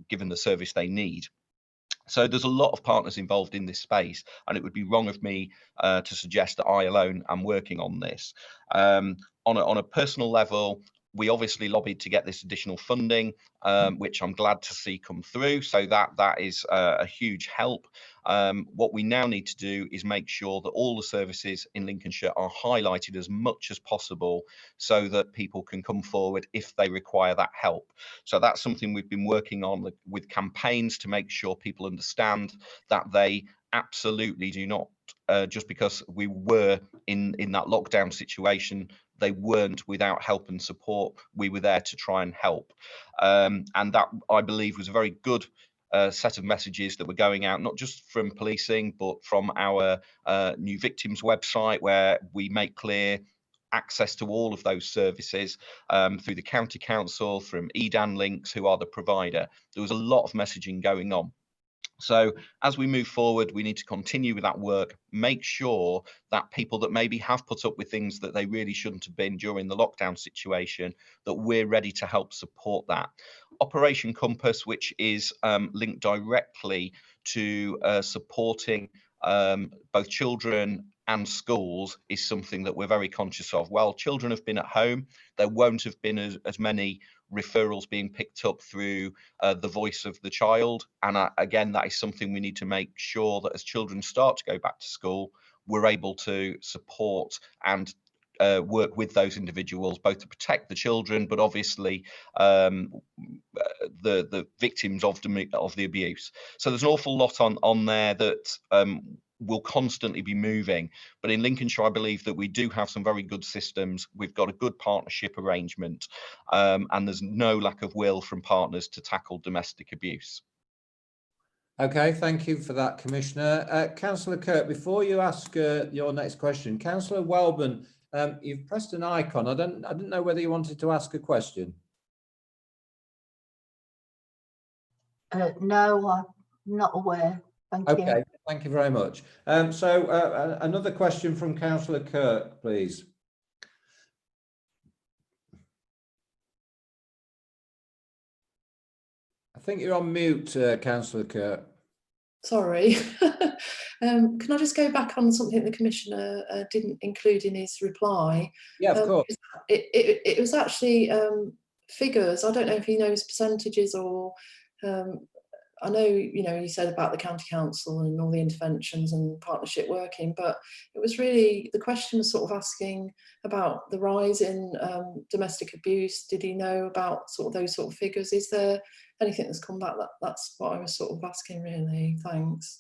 given the service they need. So there's a lot of partners involved in this space, and it would be wrong of me to suggest that I alone am working on this. On a personal level, we obviously lobbied to get this additional funding, which I'm glad to see come through. So that is a huge help. What we now need to do is make sure that all the services in Lincolnshire are highlighted as much as possible so that people can come forward if they require that help. So that's something we've been working on with campaigns to make sure people understand that they absolutely do not, just because we were in that lockdown situation, they weren't without help and support. We were there to try and help. And that, I believe, was a very good set of messages that were going out, not just from policing, but from our New Victims website, where we make clear access to all of those services through the County Council, from EDAN Links, who are the provider. There was a lot of messaging going on. So as we move forward, we need to continue with that work, make sure that people that maybe have put up with things that they really shouldn't have been during the lockdown situation, that we're ready to help support that. Operation Compass, which is linked directly to supporting both children and schools, is something that we're very conscious of. While children have been at home, there won't have been as many referrals being picked up through the voice of the child. And again, that is something we need to make sure that as children start to go back to school, we're able to support and work with those individuals, both to protect the children, but obviously the victims of the abuse. So there's an awful lot on there that will constantly be moving. But in Lincolnshire, I believe that we do have some very good systems. We've got a good partnership arrangement, and there's no lack of will from partners to tackle domestic abuse. Okay, thank you for that, Commissioner. Councillor Kirk, before you ask your next question, Councillor Welburn You've pressed an icon. I didn't know whether you wanted to ask a question. No, I'm not aware. Thank you. Okay, thank you very much. Another question from Councillor Kirk, please. I think you're on mute, Councillor Kirk. Sorry. Can I just go back on something the Commissioner didn't include in his reply? Yeah, of course. It was actually figures. I don't know if he knows percentages or I know, you know, you said about the county council and all the interventions and partnership working, but it was really, the question was sort of asking about the rise in domestic abuse. Did he know about sort of those sort of figures? Is there anything that's come back? That's what I was sort of asking, really. Thanks.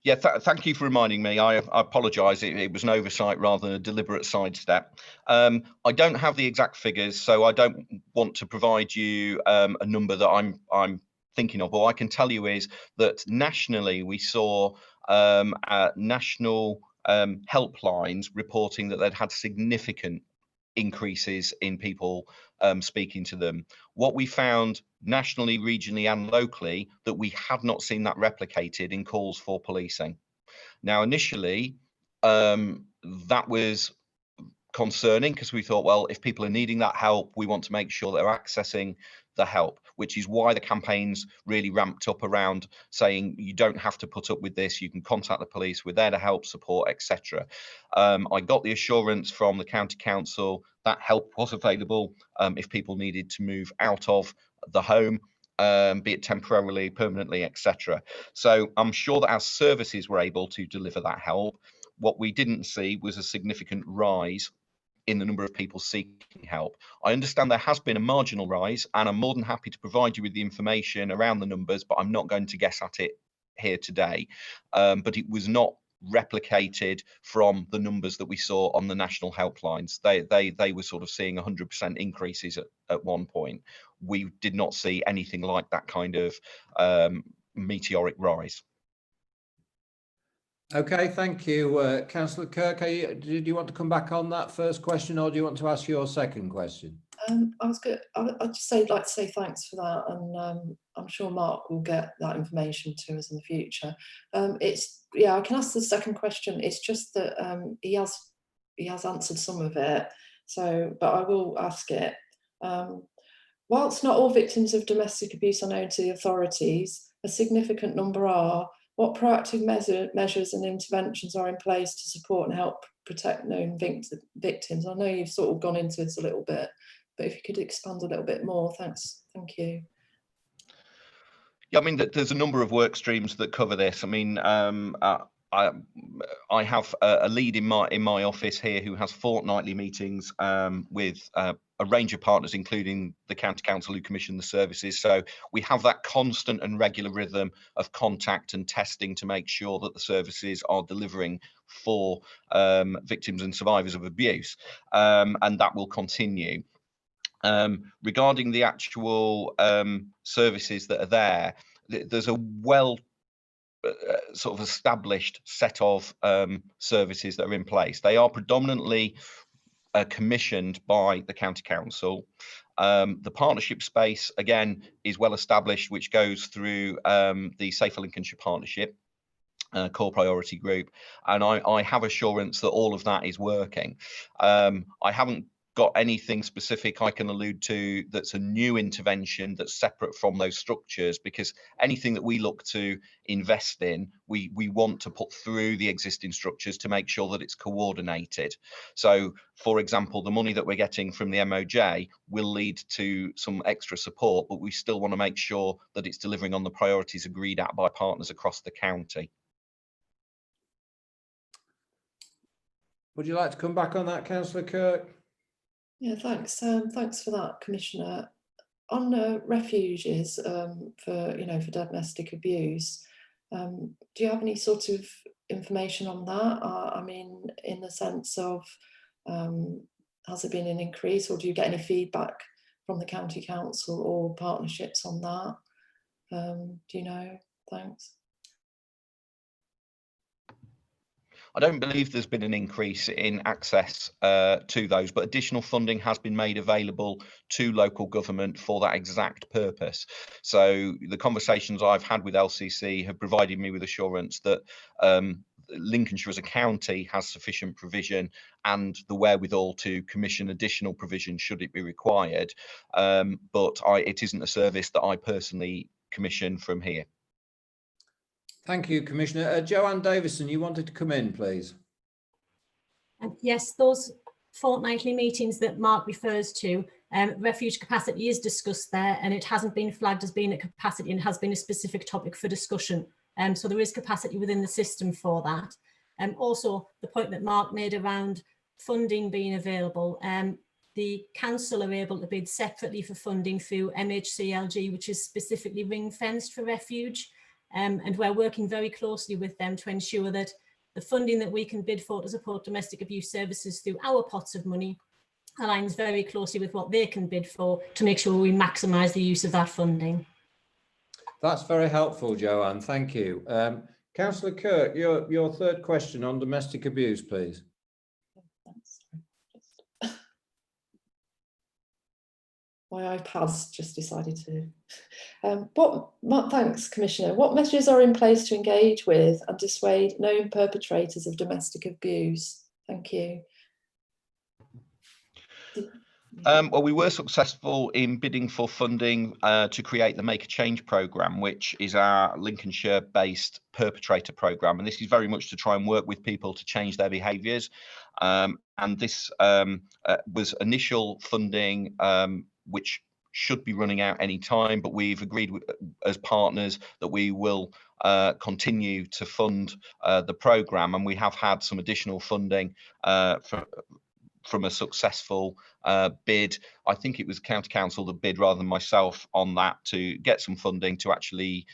Yeah, thank you for reminding me. I apologise. It was an oversight rather than a deliberate sidestep. I don't have the exact figures, so I don't want to provide you a number that I'm thinking of. All I can tell you is that nationally we saw national helplines reporting that they'd had significant increases in people speaking to them. What we found nationally, regionally and locally, that we had not seen that replicated in calls for policing. Now, initially, that was concerning because we thought, well, if people are needing that help, we want to make sure they're accessing the help, which is why the campaigns really ramped up around saying you don't have to put up with this, you can contact the police, we're there to help, support, etc. I got the assurance from the county council that help was available if people needed to move out of the home, be it temporarily, permanently, etc. So I'm sure that our services were able to deliver that help. What we didn't see was a significant rise in the number of people seeking help. I understand there has been a marginal rise, and I'm more than happy to provide you with the information around the numbers, but I'm not going to guess at it here today. But it was not replicated from the numbers that we saw on the national helplines. They were sort of seeing 100% increases at one point. We did not see anything like that kind of meteoric rise. Okay, thank you, Councillor Kirk. Did you want to come back on that first question, or do you want to ask your second question? I was good. I'd just like to say thanks for that, and I'm sure Mark will get that information to us in the future. Yeah, I can ask the second question. It's just that he has answered some of it, but I will ask it. Whilst not all victims of domestic abuse are known to the authorities, a significant number are. What proactive measures and interventions are in place to support and help protect known victims? I know you've sort of gone into this a little bit, but if you could expand a little bit more, thanks. Thank you. Yeah, I mean, there's a number of work streams that cover this. I mean, I have a lead in my office here who has fortnightly meetings with a range of partners, including the county council who commission the services. So we have that constant and regular rhythm of contact and testing to make sure that the services are delivering for victims and survivors of abuse, and that will continue. Regarding the actual services that are there, there's a sort of established set of services that are in place. They are predominantly commissioned by the county council. The partnership space, again, is well established, which goes through the Safer Lincolnshire Partnership core priority group, and I have assurance that all of that is working. I haven't got anything specific I can allude to that's a new intervention that's separate from those structures, because anything that we look to invest in, we want to put through the existing structures to make sure that it's coordinated. So, for example, the money that we're getting from the MOJ will lead to some extra support, but we still want to make sure that it's delivering on the priorities agreed at by partners across the county. Would you like to come back on that, Councillor Kirk? Yeah, thanks. Thanks for that, Commissioner. On refuges for domestic abuse, do you have any sort of information on that? I mean, in the sense of, has there been an increase, or do you get any feedback from the county council or partnerships on that? Do you know? Thanks. I don't believe there's been an increase in access to those, but additional funding has been made available to local government for that exact purpose. So the conversations I've had with LCC have provided me with assurance that Lincolnshire as a county has sufficient provision and the wherewithal to commission additional provision should it be required. But it isn't a service that I personally commission from here. Thank you, Commissioner. Joanne Davison, you wanted to come in, please. Yes, those fortnightly meetings that Mark refers to, refuge capacity is discussed there, and it hasn't been flagged as being a capacity and has been a specific topic for discussion. So there is capacity within the system for that. Also, the point that Mark made around funding being available, the council are able to bid separately for funding through MHCLG, which is specifically ring-fenced for refuge. And we're working very closely with them to ensure that the funding that we can bid for to support domestic abuse services through our pots of money aligns very closely with what they can bid for to make sure we maximise the use of that funding. That's very helpful, Joanne. Thank you. Councillor Kirk, your third question on domestic abuse, please. My iPad's just decided to. Thanks, Commissioner. What measures are in place to engage with and dissuade known perpetrators of domestic abuse? Thank you. Well, we were successful in bidding for funding to create the Make a Change programme, which is our Lincolnshire-based perpetrator programme. And this is very much to try and work with people to change their behaviours. And this was initial funding, which should be running out any time, but we've agreed as partners that we will continue to fund the programme. And we have had some additional funding from a successful bid. I think it was County Council that bid rather than myself on that to get some funding to actually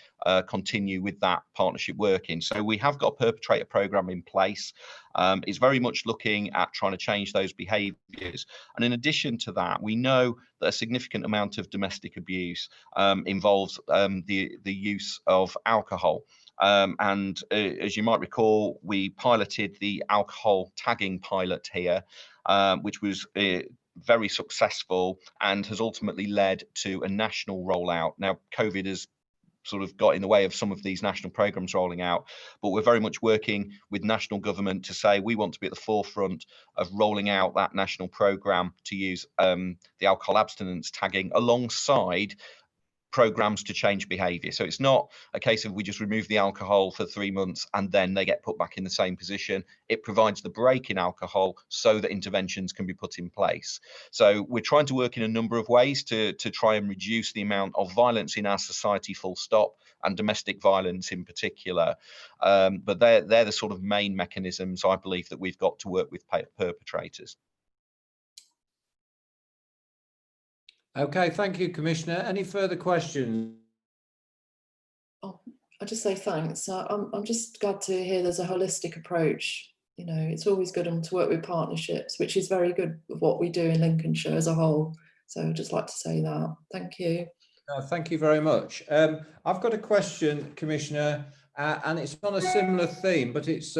continue with that partnership working. So we have got a perpetrator programme in place. It's very much looking at trying to change those behaviours. And in addition to that, we know that a significant amount of domestic abuse involves the use of alcohol. And as you might recall, we piloted the alcohol tagging pilot here, which was very successful and has ultimately led to a national rollout. Now, COVID has sort of got in the way of some of these national programs rolling out, but we're very much working with national government to say we want to be at the forefront of rolling out that national program to use the alcohol abstinence tagging alongside programs to change behaviour. So it's not a case of we just remove the alcohol for 3 months and then they get put back in the same position. It provides the break in alcohol so that interventions can be put in place. So we're trying to work in a number of ways to try and reduce the amount of violence in our society, full stop, and domestic violence in particular. But they're the sort of main mechanisms I believe that we've got to work with perpetrators. Okay, thank you, Commissioner. Any further questions? Oh, I'll just say thanks. I'm just glad to hear there's a holistic approach. You know, it's always good to work with partnerships, which is very good with what we do in Lincolnshire as a whole. So I'd just like to say that. Thank you. Thank you very much. I've got a question, Commissioner, and it's on a similar theme, but it's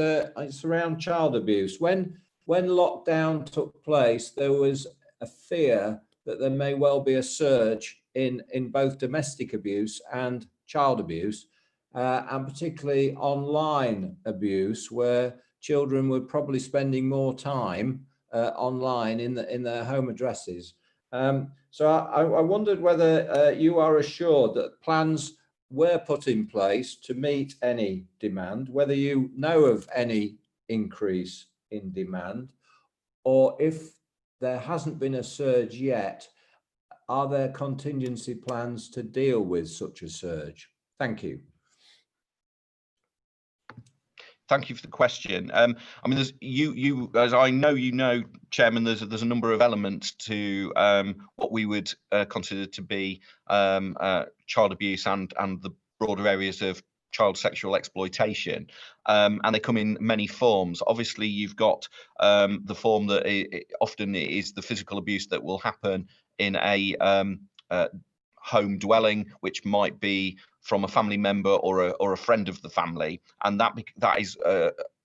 around child abuse. When lockdown took place, there was a fear that there may well be a surge in both domestic abuse and child abuse, and particularly online abuse, where children were probably spending more time online in their home addresses. So I wondered whether you are assured that plans were put in place to meet any demand, whether you know of any increase in demand, or if there hasn't been a surge yet, are there contingency plans to deal with such a surge? Thank you. Thank you for the question. I mean, there's you as I know you know, Chairman. There's a number of elements to what we would consider to be child abuse and the broader areas of child sexual exploitation, and they come in many forms. Obviously, you've got the form that often is the physical abuse that will happen in a home dwelling, which might be from a family member or a friend of the family, and that is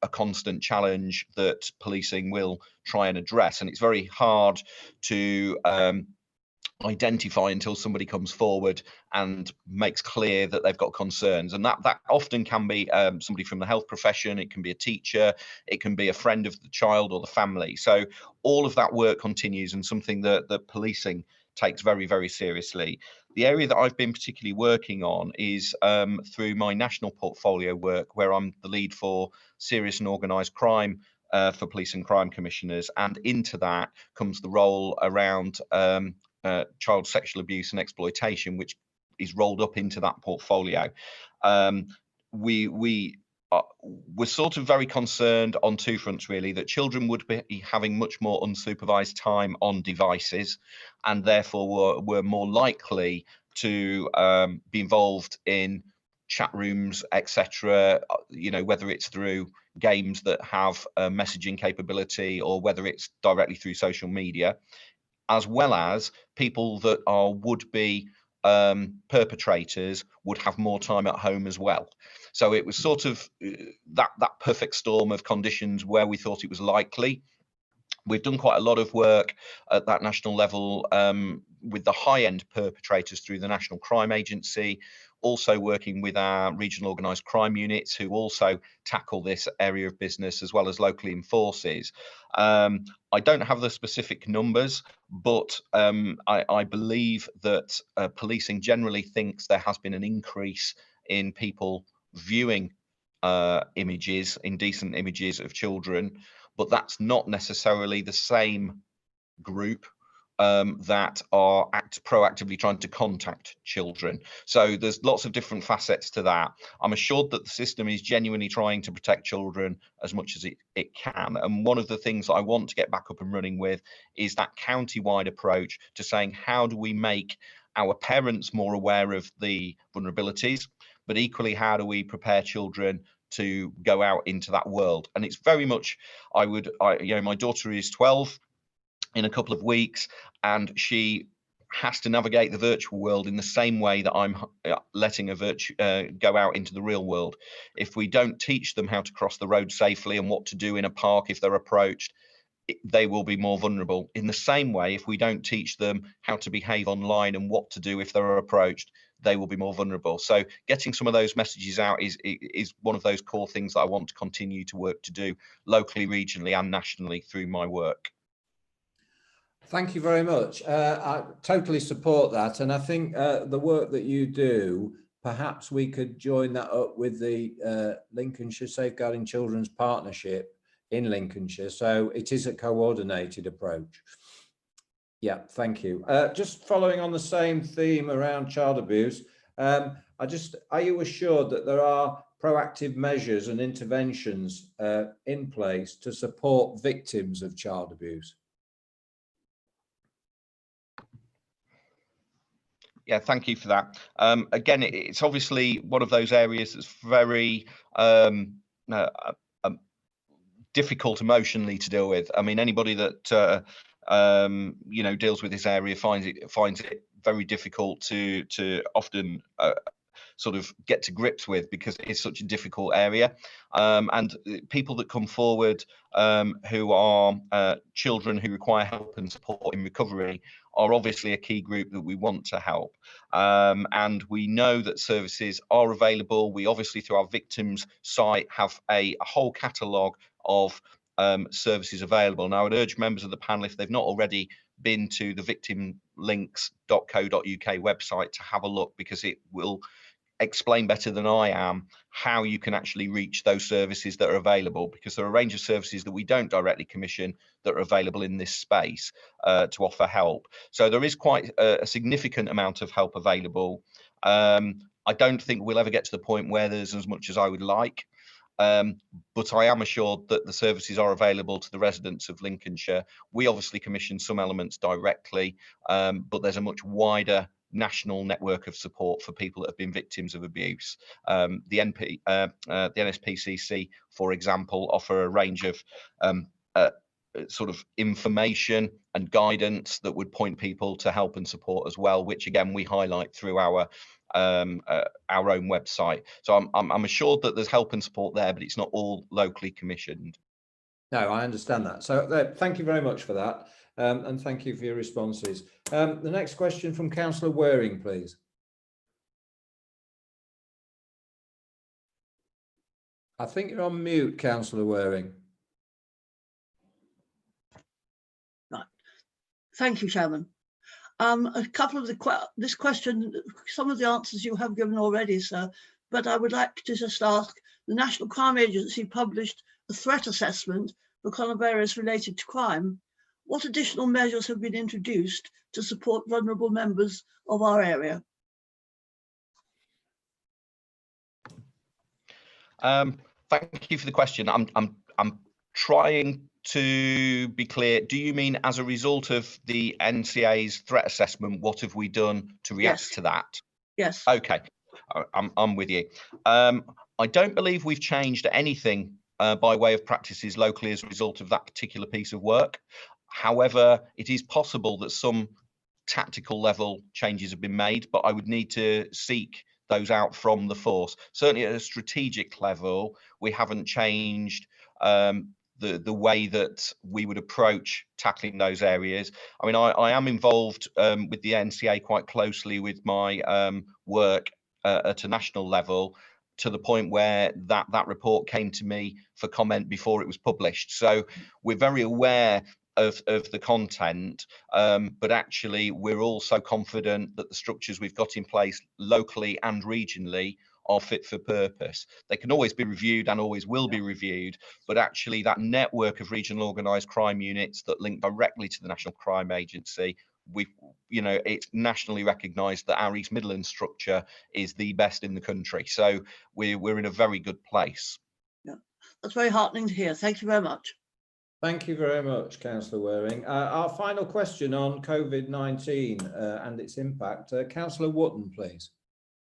a constant challenge that policing will try and address, and it's very hard to identify until somebody comes forward and makes clear that they've got concerns, and that often can be somebody from the health profession, it can be a teacher, it can be a friend of the child or the family. So all of that work continues, and something that policing takes very, very seriously. The area that I've been particularly working on is through my national portfolio work, where I'm the lead for serious and organised crime for police and crime commissioners, and into that comes the role around child sexual abuse and exploitation, which is rolled up into that portfolio. We're sort of very concerned on two fronts, really, that children would be having much more unsupervised time on devices, and therefore were more likely to be involved in chat rooms, etc. You know, whether it's through games that have messaging capability or whether it's directly through social media, as well as people that are would-be perpetrators would have more time at home as well. So it was sort of that perfect storm of conditions where we thought it was likely. We've done quite a lot of work at that national level with the high-end perpetrators through the National Crime Agency, also working with our regional organised crime units who also tackle this area of business, as well as locally enforces. I don't have the specific numbers, but I believe that policing generally thinks there has been an increase in people viewing images, indecent images of children, but that's not necessarily the same group that are proactively trying to contact children. So there's lots of different facets to that. I'm assured that the system is genuinely trying to protect children as much as it can. And one of the things that I want to get back up and running with is that county-wide approach to saying, how do we make our parents more aware of the vulnerabilities, but equally, how do we prepare children to go out into that world? And it's very much, my daughter is 12 in a couple of weeks, and she has to navigate the virtual world in the same way that I'm letting her go out into the real world. If we don't teach them how to cross the road safely and what to do in a park if they're approached, they will be more vulnerable. In the same way, if we don't teach them how to behave online and what to do if they're approached, they will be more vulnerable. So getting some of those messages out is one of those core things that I want to continue to work to do locally, regionally and nationally through my work. Thank you very much. I totally support that. And I think the work that you do, perhaps we could join that up with the Lincolnshire Safeguarding Children's Partnership in Lincolnshire. So it is a coordinated approach. Yeah, thank you. Just following on the same theme around child abuse, are you assured that there are proactive measures and interventions in place to support victims of child abuse? Yeah, thank you for that. Again, it's obviously one of those areas that's very difficult emotionally to deal with. I mean, anybody that deals with this area finds it very difficult to often sort of get to grips with, because it is such a difficult area. And people that come forward who are children who require help and support in recovery are obviously a key group that we want to help. And we know that services are available. We obviously, through our victims site, have a whole catalogue of services available. Now, I would urge members of the panel, if they've not already been to the victimlinks.co.uk website, to have a look, because it will explain better than I am how you can actually reach those services that are available, because there are a range of services that we don't directly commission that are available in this space to offer help. So there is quite a significant amount of help available. I don't think we'll ever get to the point where there's as much as I would like, but I am assured that the services are available to the residents of Lincolnshire. We obviously commission some elements directly, but there's a much wider national network of support for people that have been victims of abuse. The NSPCC, for example, offer a range of sort of information and guidance that would point people to help and support as well, which again we highlight through our our own website. So I'm assured that there's help and support there, but it's not all locally commissioned. No, I understand that. So thank you very much for that. And thank you for your responses. The next question from Councillor Waring, please. I think you're on mute, Councillor Waring. Right. Thank you, Chairman. A couple of this question, some of the answers you have given already, sir, but I would like to just ask, the National Crime Agency published a threat assessment for coronavirus related to crime. What additional measures have been introduced to support vulnerable members of our area? Thank you for the question. I'm trying to be clear. Do you mean as a result of the NCA's threat assessment, what have we done to react to that? Yes. Okay, I'm with you. I don't believe we've changed anything by way of practices locally as a result of that particular piece of work. However, it is possible that some tactical level changes have been made, but I would need to seek those out from the force. Certainly at a strategic level, we haven't changed the way that we would approach tackling those areas. I mean, I am involved with the NCA quite closely with my work at a national level, to the point where that report came to me for comment before it was published. So we're very aware of the content, but actually we're also confident that the structures we've got in place locally and regionally are fit for purpose. They can always be reviewed and always will be reviewed, but actually that network of regional organised crime units that link directly to the National Crime Agency, it's nationally recognised that our East Midlands structure is the best in the country. So we're in a very good place. Yeah, that's very heartening to hear. Thank you very much. Thank you very much, Councillor Waring. Our final question on COVID-19 and its impact. Councillor Wotton, please.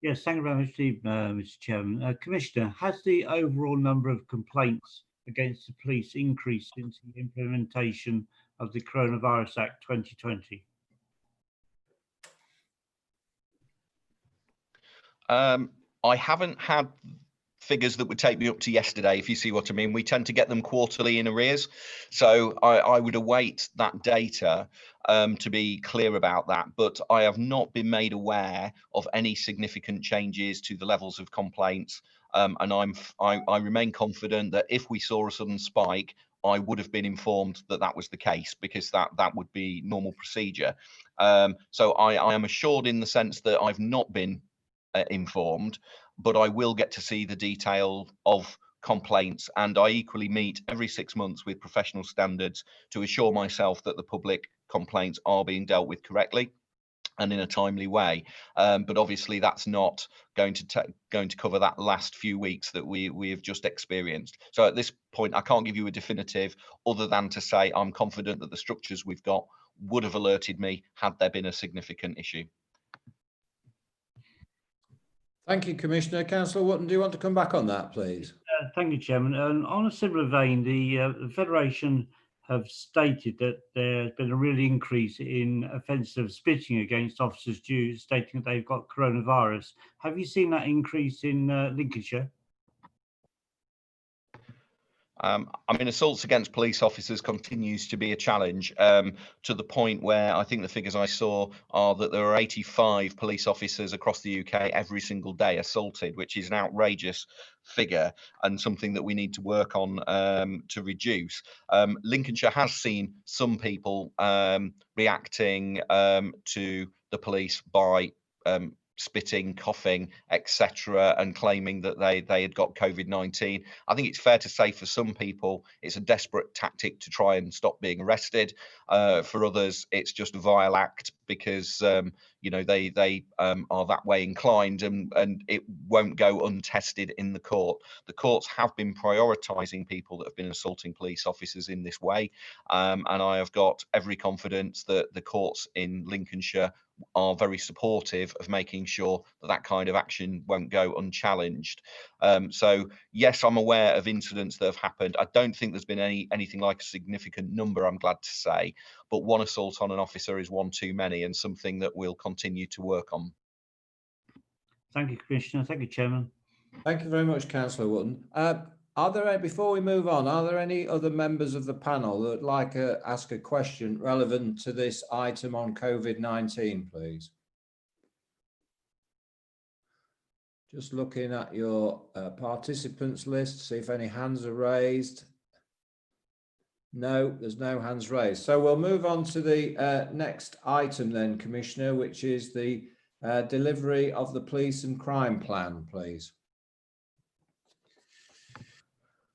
Yes, thank you very much, Mr. Chairman. Commissioner, has the overall number of complaints against the police increased since the implementation of the Coronavirus Act 2020? I haven't had figures that would take me up to yesterday, if you see what I mean. We tend to get them quarterly in arrears. So I would await that data to be clear about that. But I have not been made aware of any significant changes to the levels of complaints. And I remain confident that if we saw a sudden spike, I would have been informed that that was the case, because that would be normal procedure. So I am assured in the sense that I've not been informed, but I will get to see the detail of complaints, and I equally meet every 6 months with professional standards to assure myself that the public complaints are being dealt with correctly and in a timely way. But obviously that's not going to cover that last few weeks that we have just experienced. So at this point, I can't give you a definitive, other than to say I'm confident that the structures we've got would have alerted me had there been a significant issue. Thank you, Commissioner. Councillor Wotton, do you want to come back on that, please? Thank you, Chairman. On a similar vein, the Federation have stated that there's been a real increase in offences of spitting against officers, stating that they've got coronavirus. Have you seen that increase in Lincolnshire? I mean, assaults against police officers continues to be a challenge, to the point where I think the figures I saw are that there are 85 police officers across the UK every single day assaulted, which is an outrageous figure and something that we need to work on to reduce. Lincolnshire has seen some people reacting to the police by spitting, coughing, etc., and claiming that they had got COVID-19. I think it's fair to say for some people it's a desperate tactic to try and stop being arrested. For others, it's just a vile act because they are that way inclined, and it won't go untested in the court. The courts have been prioritising people that have been assaulting police officers in this way, and I have got every confidence that the courts in Lincolnshire are very supportive of making sure that that kind of action won't go unchallenged. So yes, I'm aware of incidents that have happened. I don't think there's been anything like a significant number, I'm glad to say, but one assault on an officer is one too many, and something that we'll continue to work on. Thank you, Commissioner. Thank you, Chairman. Thank you very much, Councillor Wootton. Before we move on, are there any other members of the panel that would like to ask a question relevant to this item on COVID-19, please? Just looking at your participants list, see if any hands are raised. No, there's no hands raised. So we'll move on to the next item then, Commissioner, which is the delivery of the police and crime plan, please.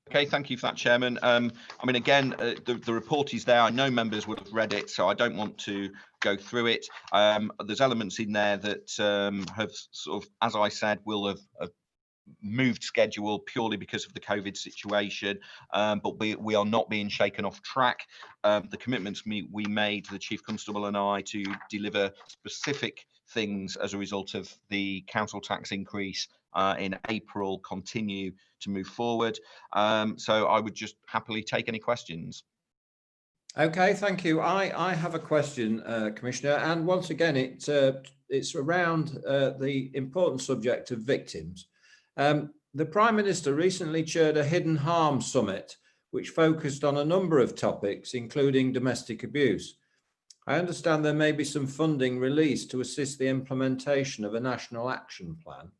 Okay, thank you for that, Chairman. I mean, again, the report is there. I know members would have read it, so I don't want to go through it. There's elements in there that have sort of, as I said, will have moved schedule purely because of the COVID situation, but we are not being shaken off track. The commitments we made, the Chief Constable and I, to deliver specific things as a result of the council tax increase in April continue to move forward. So I would just happily take any questions. Okay, thank you. I have a question, Commissioner, and once again, it's around the important subject of victims. The Prime Minister recently chaired a hidden harm summit, which focused on a number of topics, including domestic abuse. I understand there may be some funding released to assist the implementation of a national action plan.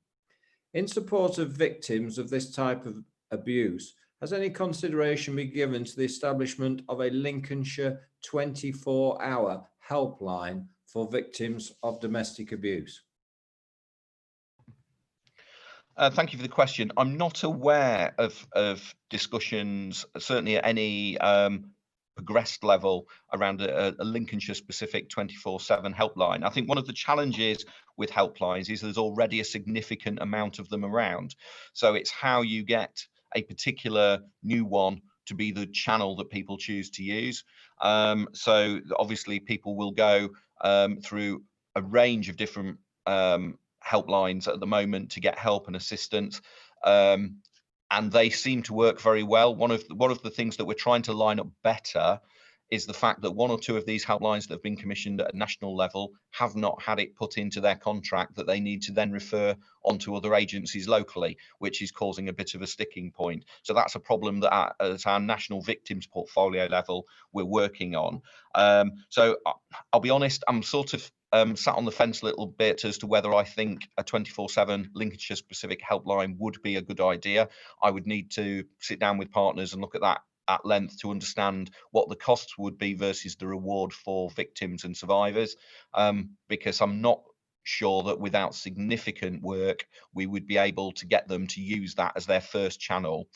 In support of victims of this type of abuse, has any consideration been given to the establishment of a Lincolnshire 24-hour helpline for victims of domestic abuse? Thank you for the question. I'm not aware of discussions, certainly at any progressed level, around a Lincolnshire specific 24/7 helpline. I think one of the challenges with helplines is there's already a significant amount of them around. So it's how you get a particular new one to be the channel that people choose to use. So obviously people will go through a range of different helplines at the moment to get help and assistance. And they seem to work very well. One of the things that we're trying to line up better is the fact that one or two of these helplines that have been commissioned at a national level have not had it put into their contract that they need to then refer onto other agencies locally, which is causing a bit of a sticking point. So that's a problem that at our national victims portfolio level we're working on. So I'll be honest, I'm sort of sat on the fence a little bit as to whether I think a 24/7 Lincolnshire specific helpline would be a good idea. I would need to sit down with partners and look at that at length to understand what the costs would be versus the reward for victims and survivors, because I'm not sure that without significant work we would be able to get them to use that as their first channel,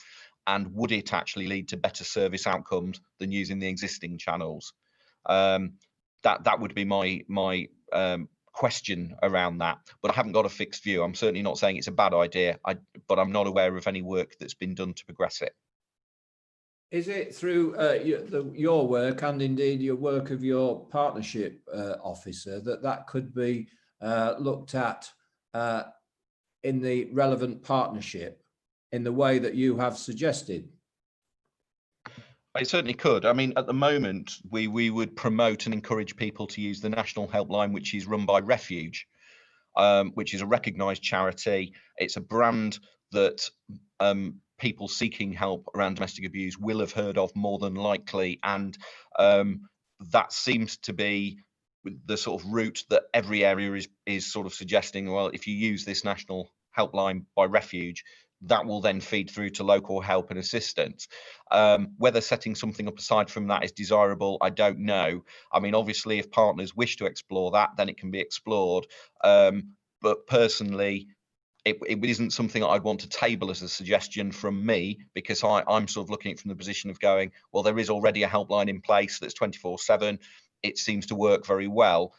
and would it actually lead to better service outcomes than using the existing channels. That would be my question around that, but I haven't got a fixed view. I'm certainly not saying it's a bad idea, but I'm not aware of any work that's been done to progress it. Is it through your work and indeed your work of your partnership officer that could be looked at in the relevant partnership in the way that you have suggested? It certainly could. I mean, at the moment, we would promote and encourage people to use the national helpline, which is run by Refuge, which is a recognised charity. It's a brand that people seeking help around domestic abuse will have heard of more than likely, and that seems to be the sort of route that every area is sort of suggesting. Well, if you use this national helpline by Refuge, that will then feed through to local help and assistance. Whether setting something up aside from that is desirable, I don't know. I mean, obviously, if partners wish to explore that, then it can be explored. But personally, it isn't something I'd want to table as a suggestion from me, because I'm sort of looking at it from the position of going, well, there is already a helpline in place that's 24/7. It seems to work very well.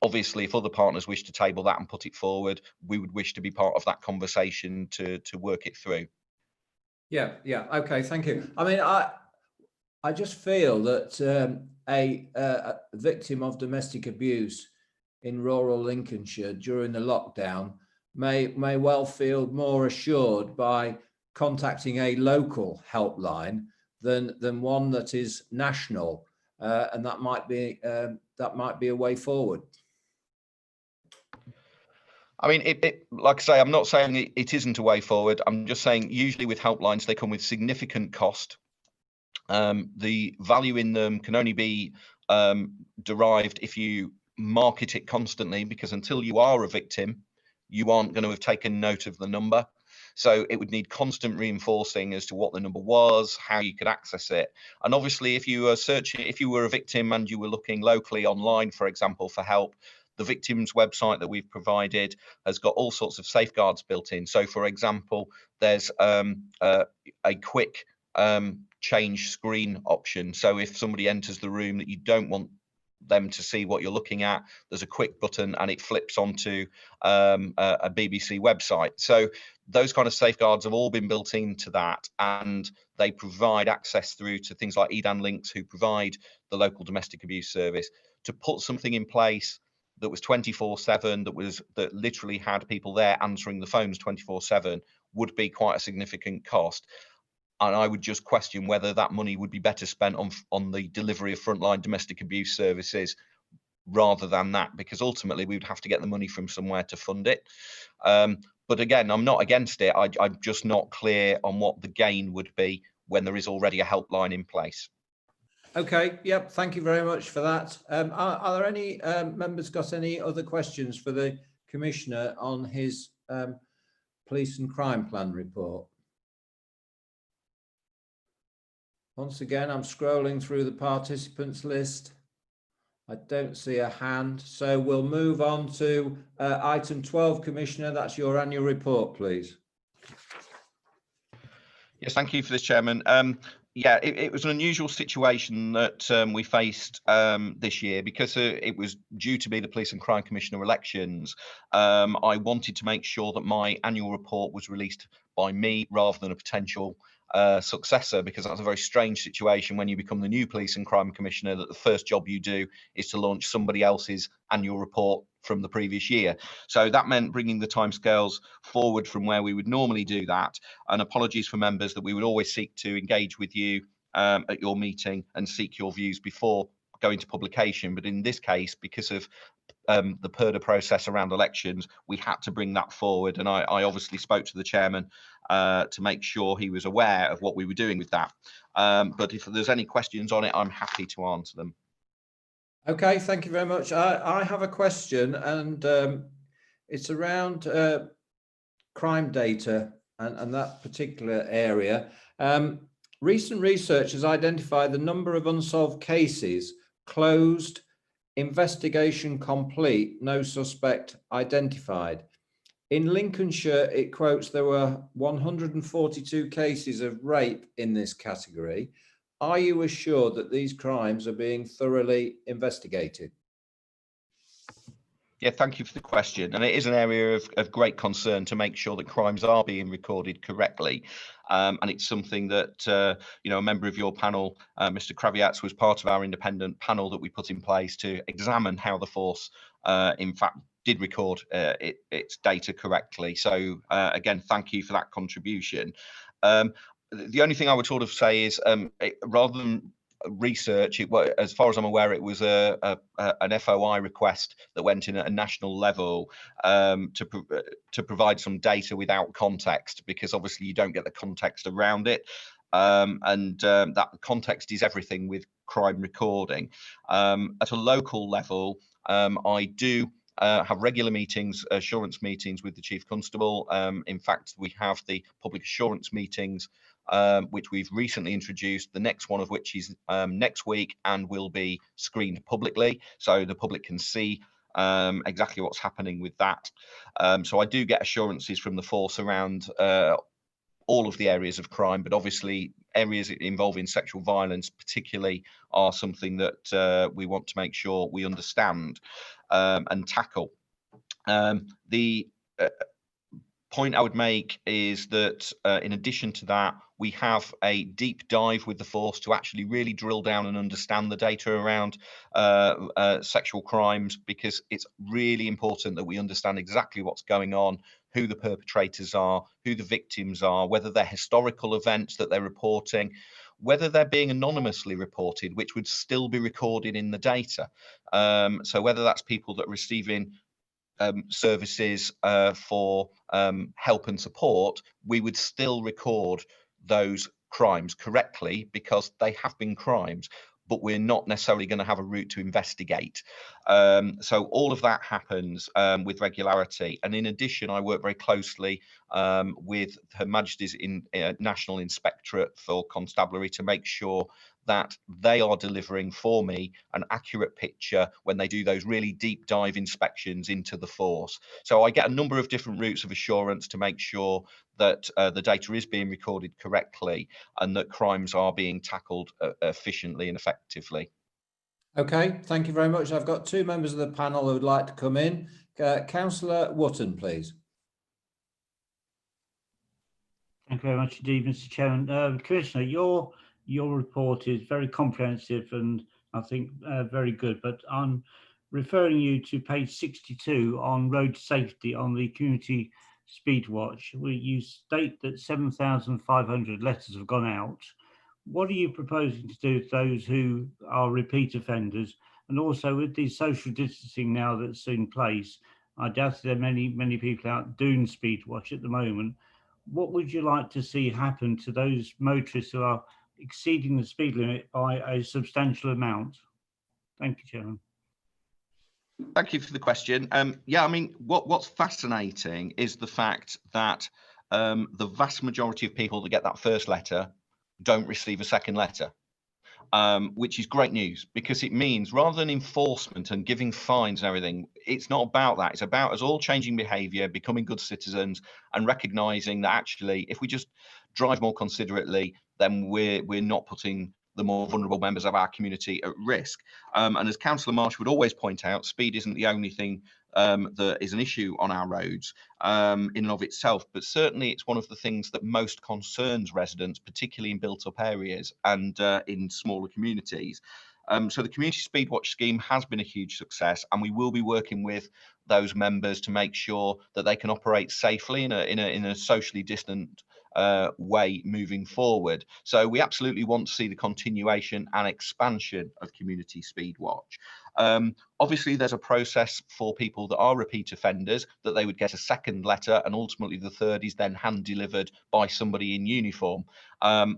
Obviously, if other partners wish to table that and put it forward, we would wish to be part of that conversation to work it through. Yeah. Okay, thank you. I mean, I just feel that a victim of domestic abuse in rural Lincolnshire during the lockdown may well feel more assured by contacting a local helpline than one that is national, and that might be a way forward. I mean, like I say, I'm not saying it isn't a way forward. I'm just saying usually with helplines, they come with significant cost. The value in them can only be derived if you market it constantly, because until you are a victim, you aren't going to have taken note of the number. So it would need constant reinforcing as to what the number was, how you could access it. And obviously, if you were searching, if you were a victim and you were looking locally online, for example, for help, the victims website that we've provided has got all sorts of safeguards built in. So, for example, there's a quick change screen option. So if somebody enters the room that you don't want them to see what you're looking at, there's a quick button and it flips onto a BBC website. So those kind of safeguards have all been built into that, and they provide access through to things like EDAN Links, who provide the local domestic abuse service. To put something in place that was 24/7, that literally had people there answering the phones 24/7, would be quite a significant cost. And I would just question whether that money would be better spent on the delivery of frontline domestic abuse services rather than that, because ultimately we would have to get the money from somewhere to fund it. But again, I'm not against it. I'm just not clear on what the gain would be when there is already a helpline in place. Okay, yep, thank you very much for that. Are there any members got any other questions for the Commissioner on his police and crime plan report? Once again, I'm scrolling through the participants list. I don't see a hand, so we'll move on to item 12, Commissioner. That's your annual report, please. Yes, thank you for this, Chairman. Yeah, it was an unusual situation that we faced this year, because it was due to be the Police and Crime Commissioner elections. I wanted to make sure that my annual report was released by me rather than a potential successor, because that's a very strange situation when you become the new Police and Crime Commissioner, that the first job you do is to launch somebody else's annual report from the previous year. So that meant bringing the timescales forward from where we would normally do that. And apologies for members that we would always seek to engage with you at your meeting and seek your views before going to publication. But in this case, because of the PERDA process around elections, we had to bring that forward. And I obviously spoke to the chairman to make sure he was aware of what we were doing with that. But if there's any questions on it, I'm happy to answer them. Okay, thank you very much. I have a question, and it's around crime data and that particular area. Recent research has identified the number of unsolved cases closed, investigation complete, no suspect identified. In Lincolnshire, it quotes there were 142 cases of rape in this category. Are you assured that these crimes are being thoroughly investigated? Yeah, thank you for the question. And it is an area of great concern to make sure that crimes are being recorded correctly. And it's something that, a member of your panel, Mr. Kraviatz, was part of our independent panel that we put in place to examine how the force, in fact, did record its data correctly. So, again, thank you for that contribution. The only thing I would sort of say is, rather than research, as far as I'm aware, it was an FOI request that went in at a national level to provide some data without context, because obviously you don't get the context around it. That context is everything with crime recording. At a local level, I do have regular meetings, assurance meetings with the Chief Constable. In fact, we have the public assurance meetings, which we've recently introduced, the next one of which is next week and will be screened publicly, so the public can see exactly what's happening with that. So I do get assurances from the force around all of the areas of crime, but obviously areas involving sexual violence particularly are something that we want to make sure we understand and tackle. The point I would make is that in addition to that, we have a deep dive with the force to actually really drill down and understand the data around sexual crimes, because it's really important that we understand exactly what's going on, who the perpetrators are, who the victims are, whether they're historical events that they're reporting, whether they're being anonymously reported, which would still be recorded in the data. So whether that's people that are receiving services for help and support, we would still record those crimes correctly because they have been crimes, but we're not necessarily going to have a route to investigate. So all of that happens with regularity. And in addition, I work very closely with Her Majesty's National Inspectorate for Constabulary to make sure that they are delivering for me an accurate picture when they do those really deep dive inspections into the force. So I get a number of different routes of assurance to make sure that the data is being recorded correctly and that crimes are being tackled efficiently and effectively. Okay, thank you very much. I've got two members of the panel who would like to come in. Councillor Wotton, please. Thank you very much indeed, Mr. Chairman. Commissioner, your report is very comprehensive and I think very good, but I'm referring you to page 62 on road safety on the community speed watch, where you state that 7,500 letters have gone out. What are you proposing to do with those who are repeat offenders? And also with the social distancing now that's in place, I doubt there are many people out doing speed watch at the moment. What would you like to see happen to those motorists who are exceeding the speed limit by a substantial amount? Thank you, Chairman. Thank you for the question. Yeah, I mean, what's fascinating is the fact that the vast majority of people that get that first letter don't receive a second letter, which is great news, because it means rather than enforcement and giving fines and everything, it's not about that. It's about us all changing behaviour, becoming good citizens and recognising that actually, if we just drive more considerately, then we're not putting the more vulnerable members of our community at risk. And as Councillor Marsh would always point out, speed isn't the only thing that is an issue on our roads in and of itself, but certainly it's one of the things that most concerns residents, particularly in built-up areas and in smaller communities. So the Community Speed Watch scheme has been a huge success, and we will be working with those members to make sure that they can operate safely in a socially distant way moving forward. So we absolutely want to see the continuation and expansion of Community Speed Watch. Obviously, there's a process for people that are repeat offenders that they would get a second letter, and ultimately the third is then hand delivered by somebody in uniform.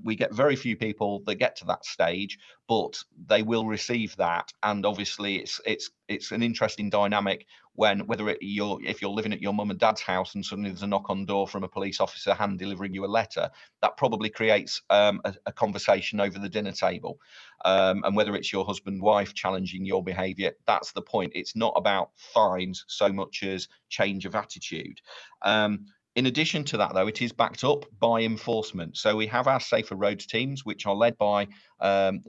We get very few people that get to that stage, but they will receive that, and obviously it's an interesting dynamic when if you're living at your mum and dad's house and suddenly there's a knock on the door from a police officer hand delivering you a letter. That probably creates a conversation over the dinner table, and whether it's your husband, wife challenging your behaviour, that's the point. It's not about fines so much as change of attitude. In addition to that, though, it is backed up by enforcement. So we have our Safer Roads teams, which are led by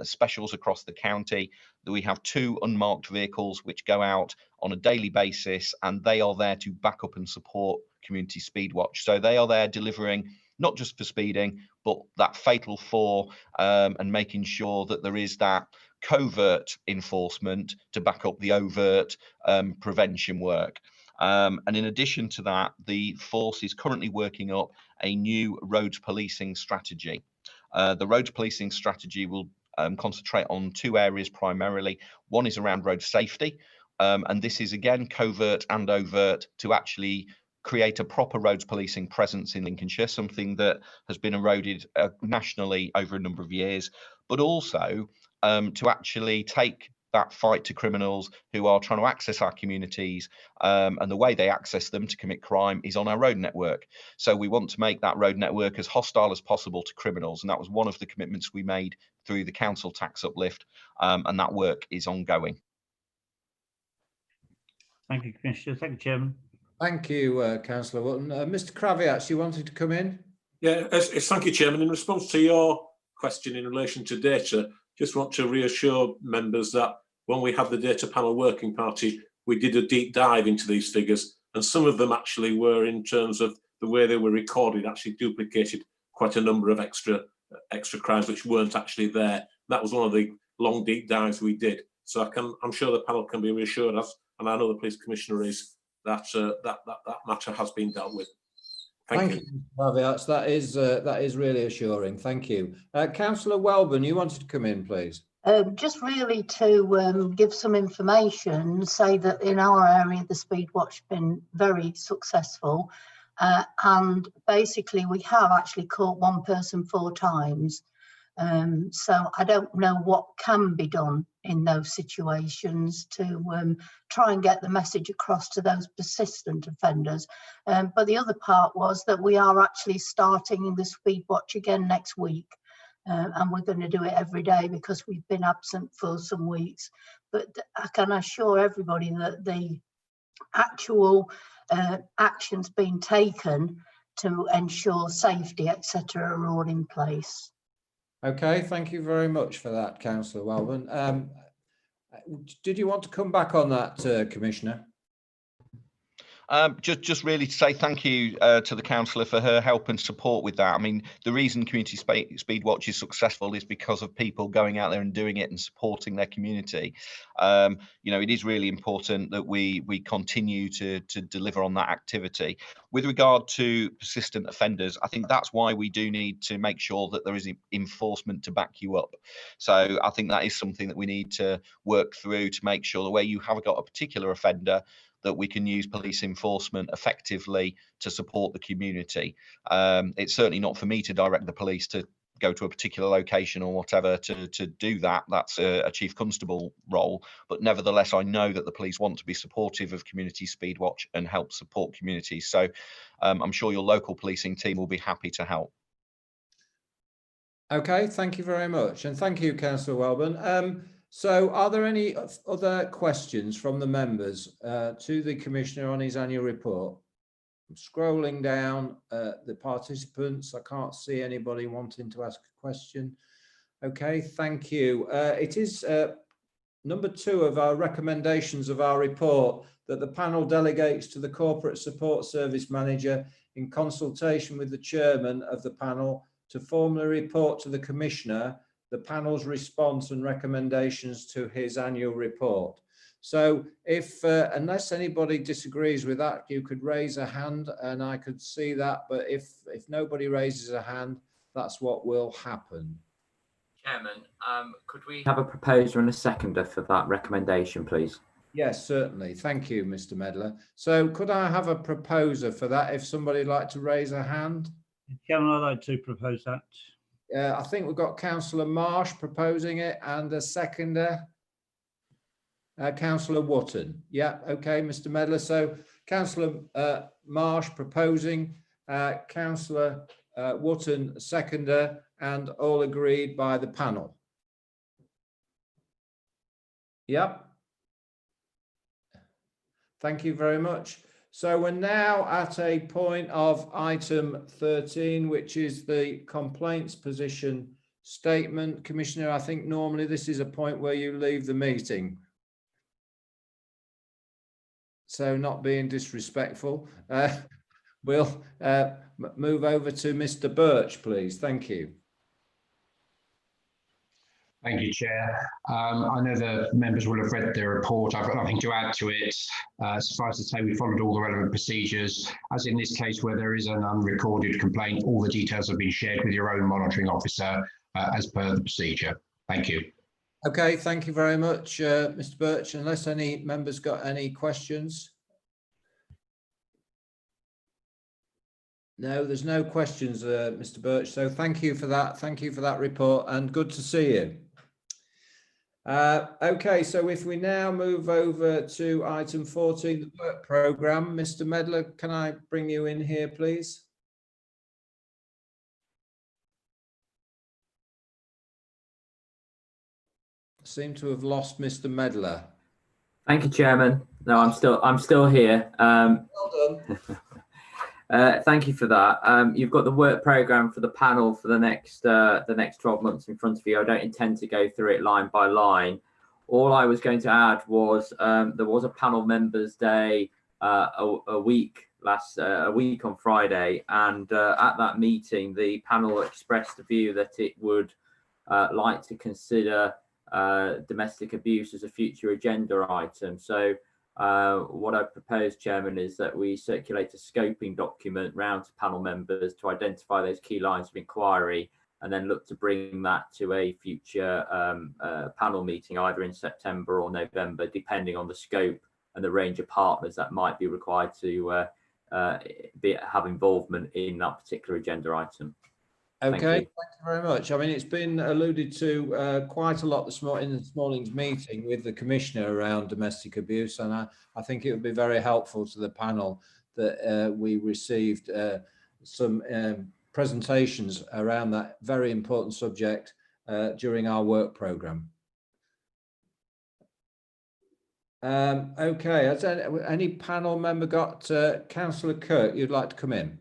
specials across the county. We have 2 unmarked vehicles which go out on a daily basis, and they are there to back up and support Community Speed Watch. So they are there delivering not just for speeding, but that fatal 4 and making sure that there is that covert enforcement to back up the overt prevention work. And in addition to that, the force is currently working up a new roads policing strategy. The roads policing strategy will concentrate on 2 areas primarily. One is around road safety, and this is again covert and overt to actually create a proper roads policing presence in Lincolnshire, something that has been eroded nationally over a number of years, but also to actually take that fight to criminals who are trying to access our communities, and the way they access them to commit crime is on our road network. So we want to make that road network as hostile as possible to criminals, and that was one of the commitments we made through the council tax uplift, and that work is ongoing. Thank you, Commissioner. Thank you, Chairman. Thank you, Councillor Wotton. Mr. Kraviatz, you wanted to come in? Yeah, thank you, Chairman. In response to your question in relation to data, just want to reassure members that when we had the data panel working party, we did a deep dive into these figures, and some of them actually were, in terms of the way they were recorded, actually duplicated quite a number of extra crimes which weren't actually there. That was one of the long deep dives we did. So I'm sure the panel can be reassured, and I know the police commissioner is, that that matter has been dealt with. Thank you. That is really assuring. Thank you. Councillor Welburn, you wanted to come in, please. Just really to give some information, say that in our area, the Speed Watch has been very successful. And basically, we have actually caught one person 4 times. So I don't know what can be done in those situations to try and get the message across to those persistent offenders. But the other part was that we are actually starting the Speed Watch again next week. And we're going to do it every day because we've been absent for some weeks. But I can assure everybody that the actual actions being taken to ensure safety, etc., are all in place. Okay, thank you very much for that, Councillor Welburn. Did you want to come back on that, Commissioner? Just really to say thank you to the councillor for her help and support with that. I mean, the reason Community Speed Watch is successful is because of people going out there and doing it and supporting their community. You know, it is really important that we continue to deliver on that activity. With regard to persistent offenders, I think that's why we do need to make sure that there is enforcement to back you up. So I think that is something that we need to work through to make sure that where you have got a particular offender, that we can use police enforcement effectively to support the community. It's certainly not for me to direct the police to go to a particular location or whatever to do that. That's a chief constable role. But nevertheless, I know that the police want to be supportive of Community Speed Watch and help support communities. So I'm sure your local policing team will be happy to help. Okay, thank you very much. And thank you, Councillor Welburn. So are there any other questions from the members to the Commissioner on his annual report? I'm scrolling down the participants. I can't see anybody wanting to ask a question. Okay, thank you. It is number 2 of our recommendations of our report that the panel delegates to the Corporate Support Service Manager in consultation with the Chairman of the panel to formally report to the Commissioner the panel's response and recommendations to his annual report. So if, unless anybody disagrees with that, you could raise a hand and I could see that, but if nobody raises a hand, that's what will happen. Chairman, could we have a proposer and a seconder for that recommendation, please? Yes, certainly. Thank you, Mr. Medler. So could I have a proposer for that if somebody would like to raise a hand? Chairman, I'd like to propose that. I think we've got Councillor Marsh proposing it and a seconder, Councillor Wotton. Yeah, okay, Mr. Medler. So Councillor Marsh proposing, Councillor Wotton seconder, and all agreed by the panel. Yep. Thank you very much. So we're now at a point of item 13, which is the complaints position statement. Commissioner, I think normally this is a point where you leave the meeting. So not being disrespectful, we'll move over to Mr. Birch, please. Thank you. Thank you, Chair. I know the members will have read the report. I've got nothing to add to it. Suffice to say, we followed all the relevant procedures. As in this case, where there is an unrecorded complaint, all the details have been shared with your own monitoring officer as per the procedure. Thank you. Okay, thank you very much, Mr. Birch. Unless any members got any questions. No, there's no questions, Mr. Birch. So thank you for that. Thank you for that report and good to see you. Okay, so if we now move over to item 14, the work programme. Mr. Medler, can I bring you in here, please? I seem to have lost Mr. Medler. Thank you, Chairman. No, I'm still here. Well done. Thank you for that. You've got the work programme for the panel for the next 12 months in front of you. I don't intend to go through it line by line. All I was going to add was there was a panel members' day a week on Friday, and at that meeting, the panel expressed the view that it would like to consider domestic abuse as a future agenda item. So what I propose, Chairman, is that we circulate a scoping document round to panel members to identify those key lines of inquiry and then look to bring that to a future panel meeting either in September or November, depending on the scope and the range of partners that might be required to have involvement in that particular agenda item. Okay, thank you very much. I mean, it's been alluded to quite a lot in this morning's meeting with the Commissioner around domestic abuse, and I think it would be very helpful to the panel that we received some presentations around that very important subject during our work programme. Okay, has any panel member got Councillor Kirk, you'd like to come in?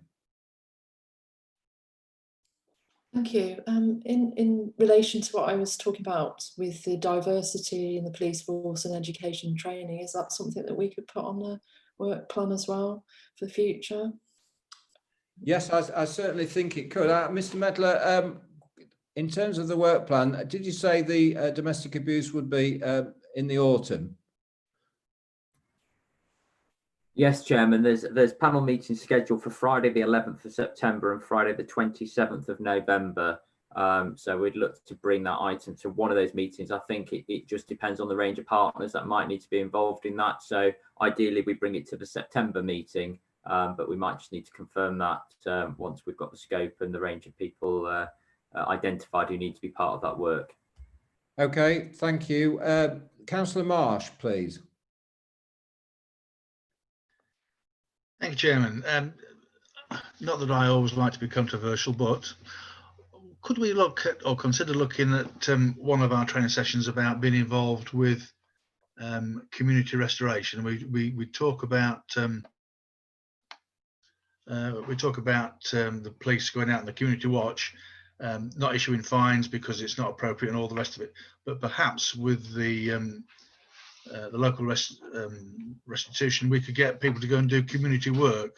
Thank you. In relation to what I was talking about with the diversity in the police force and education and training, is that something that we could put on the work plan as well for the future? Yes, I certainly think it could. Mr. Medler, in terms of the work plan, did you say the domestic abuse would be in the autumn? Yes, Chairman, there's panel meetings scheduled for Friday the 11th of September and Friday the 27th of November. So we'd look to bring that item to one of those meetings. I think it just depends on the range of partners that might need to be involved in that. So ideally we bring it to the September meeting, but we might just need to confirm that once we've got the scope and the range of people identified who need to be part of that work. Okay, thank you. Councillor Marsh, please. Thank you, Chairman. Not that I always like to be controversial, but could we look at or consider looking at one of our training sessions about being involved with community restoration? We talk about the police going out in the community watch, not issuing fines because it's not appropriate and all the rest of it, but perhaps with the local restitution, we could get people to go and do community work.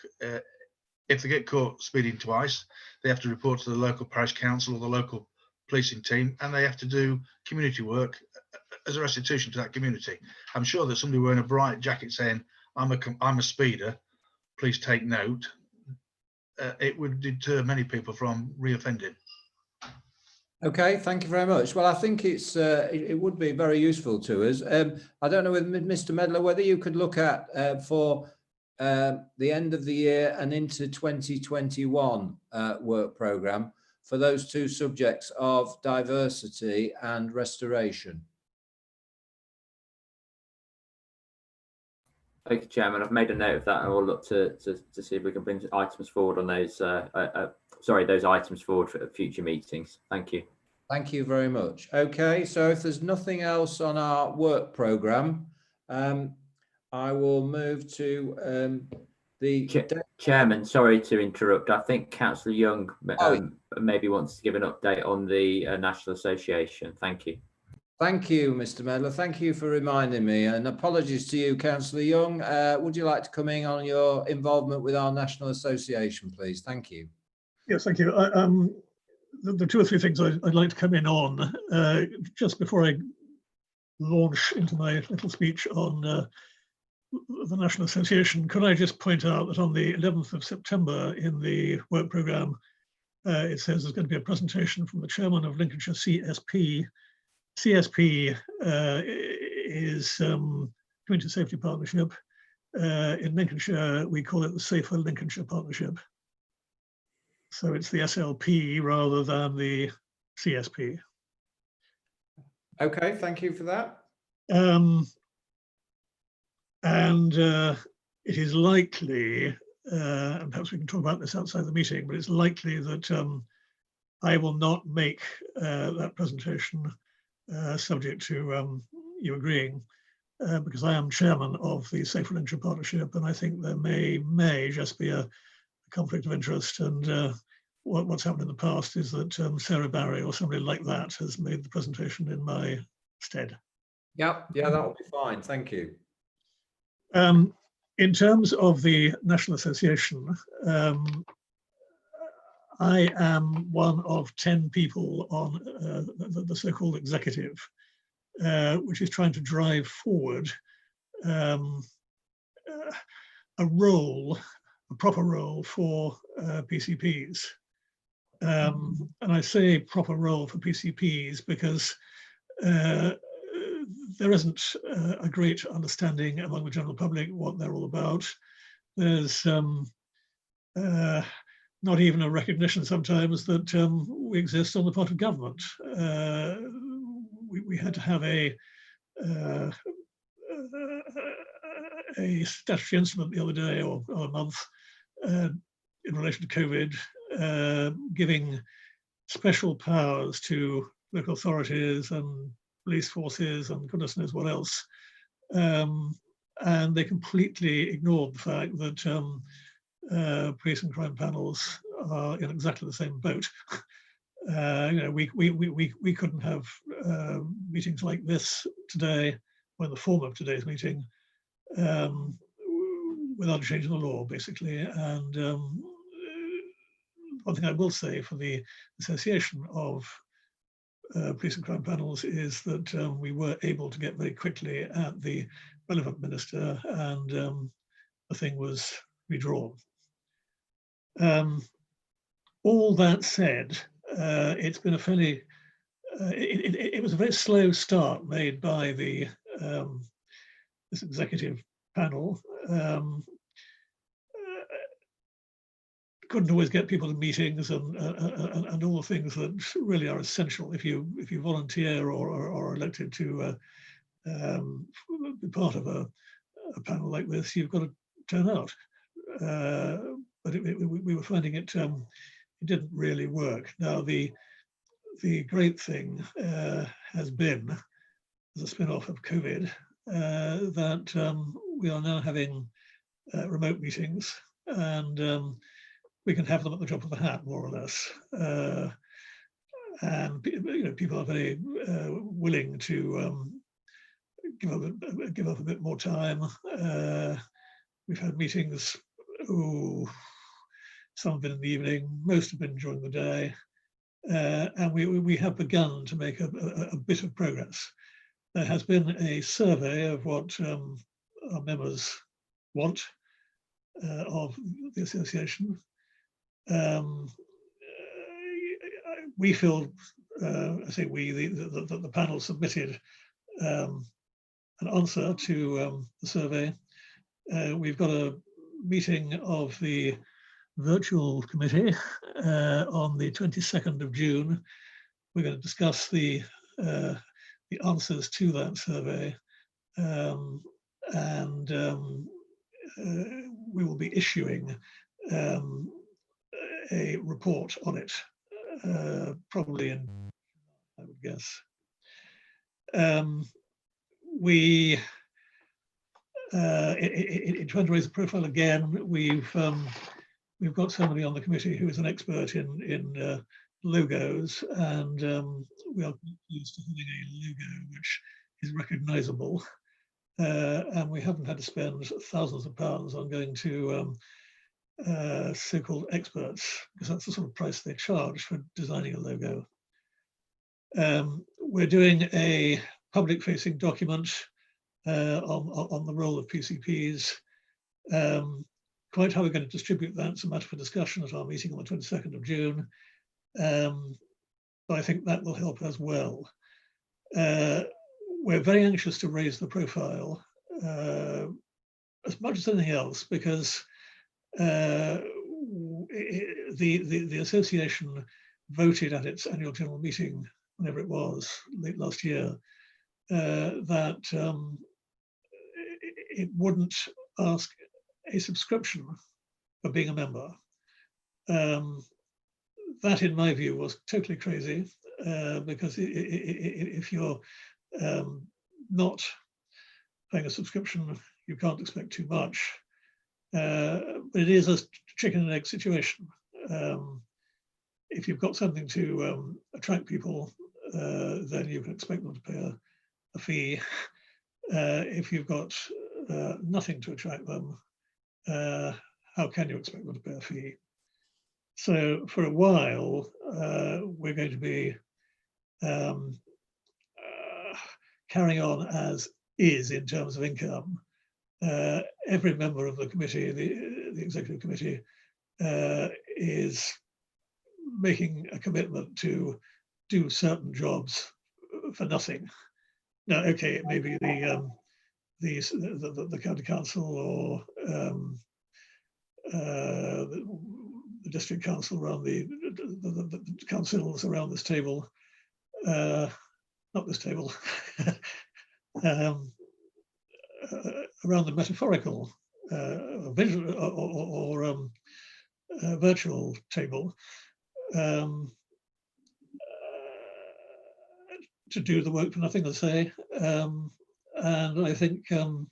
If they get caught speeding twice, they have to report to the local parish council or the local policing team, and they have to do community work as a restitution to that community. I'm sure that somebody wearing a bright jacket saying, I'm a speeder, please take note, it would deter many people from reoffending. Okay, thank you very much. Well, I think it would be very useful to us. I don't know with Mr. Medler whether you could look at for the end of the year and into 2021 work programme for those two subjects of diversity and restoration. Thank you, Chairman. I've made a note of that, and we'll look to see if we can bring items forward on those. Those items forward for future meetings. Thank you. Thank you very much. Okay, so if there's nothing else on our work programme, I will move to the Chairman. Sorry to interrupt. I think Councillor Young maybe wants to give an update on the National Association. Thank you. Thank you, Mr. Medler. Thank you for reminding me, and apologies to you, Councillor Young. Would you like to come in on your involvement with our National Association, please? Thank you. Yes, thank you. The two or three things I'd like to come in on just before I launch into my little speech on the National Association. Could I just point out that on the 11th of September in the work programme, it says there's going to be a presentation from the chairman of Lincolnshire CSP. CSP is Community Safety Partnership. In Lincolnshire, we call it the Safer Lincolnshire Partnership. So it's the SLP rather than the CSP. Okay, thank you for that. And it is likely, and perhaps we can talk about this outside the meeting, but it's likely that I will not make that presentation subject to you agreeing, because I am chairman of the Safer Lincolnshire Partnership, and I think there may just be a conflict of interest. And what's happened in the past is that Sarah Barry or somebody like that has made the presentation in my stead. Yeah, that will be fine. Thank you. In terms of the National Association, I am one of 10 people on the so-called executive, which is trying to drive forward a proper role for PCPs. And I say proper role for PCPs because there isn't a great understanding among the general public what they're all about. There's not even a recognition sometimes that we exist on the part of government. We had to have a statutory instrument the other day or a month in relation to COVID, giving special powers to local authorities and police forces and goodness knows what else. And they completely ignored the fact that police and crime panels are in exactly the same boat. We couldn't have meetings like this today, or in the form of today's meeting, without changing the law, basically. And one thing I will say for the Association of Police and Crime Panels is that we were able to get very quickly at the relevant minister, and the thing was redrawn. All that said, it's been a fairly, it was a very slow start made by the this executive panel. Couldn't always get people to meetings and all the things that really are essential if you volunteer or are elected to be part of a panel like this. You've got to turn out. But we were finding it didn't really work. Now the great thing has been, as a spin-off of COVID, that we are now having remote meetings, and we can have them at the drop of a hat, more or less. And people are very willing to give up a bit more time. We've had meetings. Some have been in the evening, most have been during the day, and we have begun to make a bit of progress. There has been a survey of what our members want of the association. We feel, I say we, the panel submitted an answer to the survey. We've got a meeting of the virtual committee on the 22nd of June. We're going to discuss the answers to that survey, and we will be issuing a report on it, probably in, I would guess. In trying to raise the profile again, we've got somebody on the committee who is an expert in logos, and we are used to having a logo which is recognizable, and we haven't had to spend thousands of pounds on going to so-called experts, because that's the sort of price they charge for designing a logo. We're doing a public-facing document on the role of PCPs. Quite how we're going to distribute that's a matter for discussion at our meeting on the 22nd of June. But I think that will help as well. We're very anxious to raise the profile as much as anything else, because the association voted at its annual general meeting, whenever it was, late last year, that it wouldn't ask a subscription for being a member. That, in my view, was totally crazy, because if you're not paying a subscription, you can't expect too much. But it is a chicken and egg situation. If you've got something to attract people, then you can expect them to pay a fee. If you've got nothing to attract them, how can you expect them to pay a fee? So for a while, we're going to be carrying on as is in terms of income. Every member of the committee, the executive committee, is making a commitment to do certain jobs for nothing. Now, okay, it may be the county council or the district council around the councils around this table, not this table, around the metaphorical visual or virtual table, to do the work for nothing, let's say, and I think that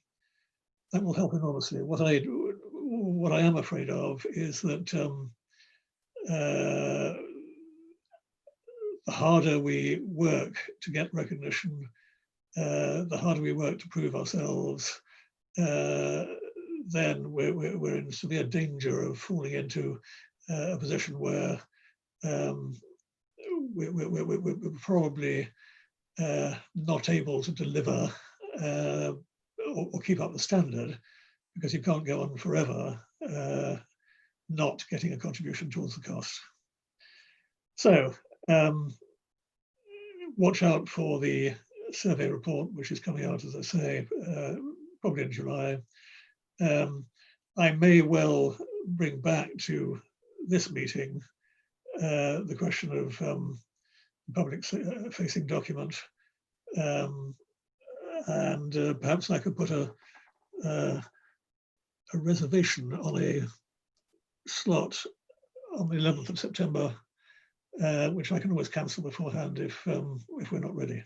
will help enormously. What I am afraid of is that the harder we work to get recognition, the harder we work to prove ourselves, then we're in severe danger of falling into a position where we're probably not able to deliver or keep up the standard, because you can't go on forever not getting a contribution towards the cost. So watch out for the survey report, which is coming out, as I say, probably in July. I may well bring back to this meeting the question of public-facing document, and perhaps I could put a reservation on a slot on the 11th of September, which I can always cancel beforehand if we're not ready.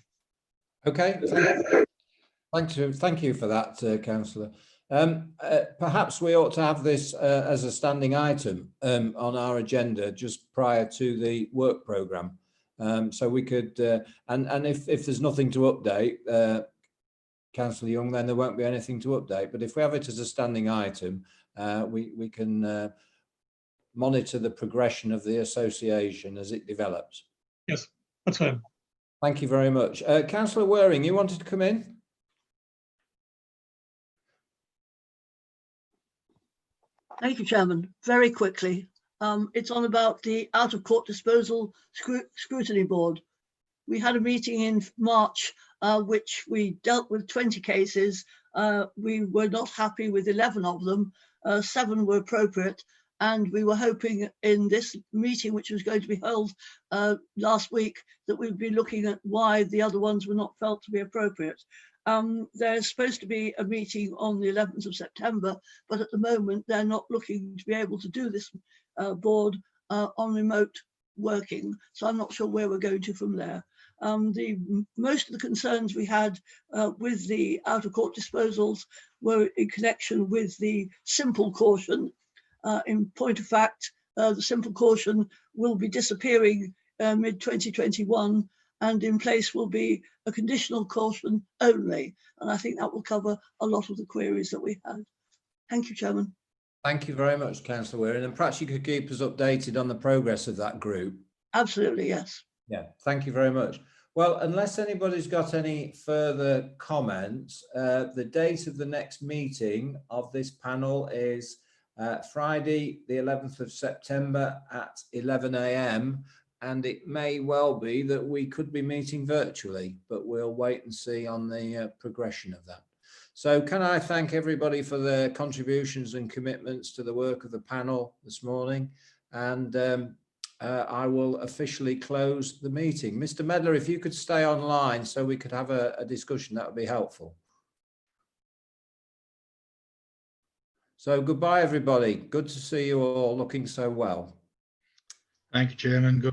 Okay, thank you for that, Councillor. Perhaps we ought to have this as a standing item on our agenda just prior to the work programme. So we could, and if there's nothing to update, Councillor Young, then there won't be anything to update. But if we have it as a standing item, we can monitor the progression of the association as it develops. Yes, that's fine. Thank you very much. Councillor Waring, you wanted to come in? Thank you, Chairman. Very quickly, it's on about the out-of-court disposal scrutiny board. We had a meeting in March, which we dealt with 20 cases. We were not happy with 11 of them. 7 were appropriate. And we were hoping in this meeting, which was going to be held last week, that we'd be looking at why the other ones were not felt to be appropriate. There's supposed to be a meeting on the 11th of September, but at the moment they're not looking to be able to do this board on remote working. So I'm not sure where we're going to from there. Most of the concerns we had with the out-of-court disposals were in connection with the simple caution. In point of fact, the simple caution will be disappearing mid-2021, and in place will be a conditional caution only. And I think that will cover a lot of the queries that we had. Thank you, Chairman. Thank you very much, Councillor Waring. And perhaps you could keep us updated on the progress of that group. Absolutely, yes. Yeah, thank you very much. Well, unless anybody's got any further comments, the date of the next meeting of this panel is Friday, the 11th of September at 11 AM. And it may well be that we could be meeting virtually, but we'll wait and see on the progression of that. So can I thank everybody for their contributions and commitments to the work of the panel this morning. And I will officially close the meeting. Mr. Medler, if you could stay online so we could have a discussion, that would be helpful. So goodbye, everybody. Good to see you all looking so well. Thank you, Chairman. Good.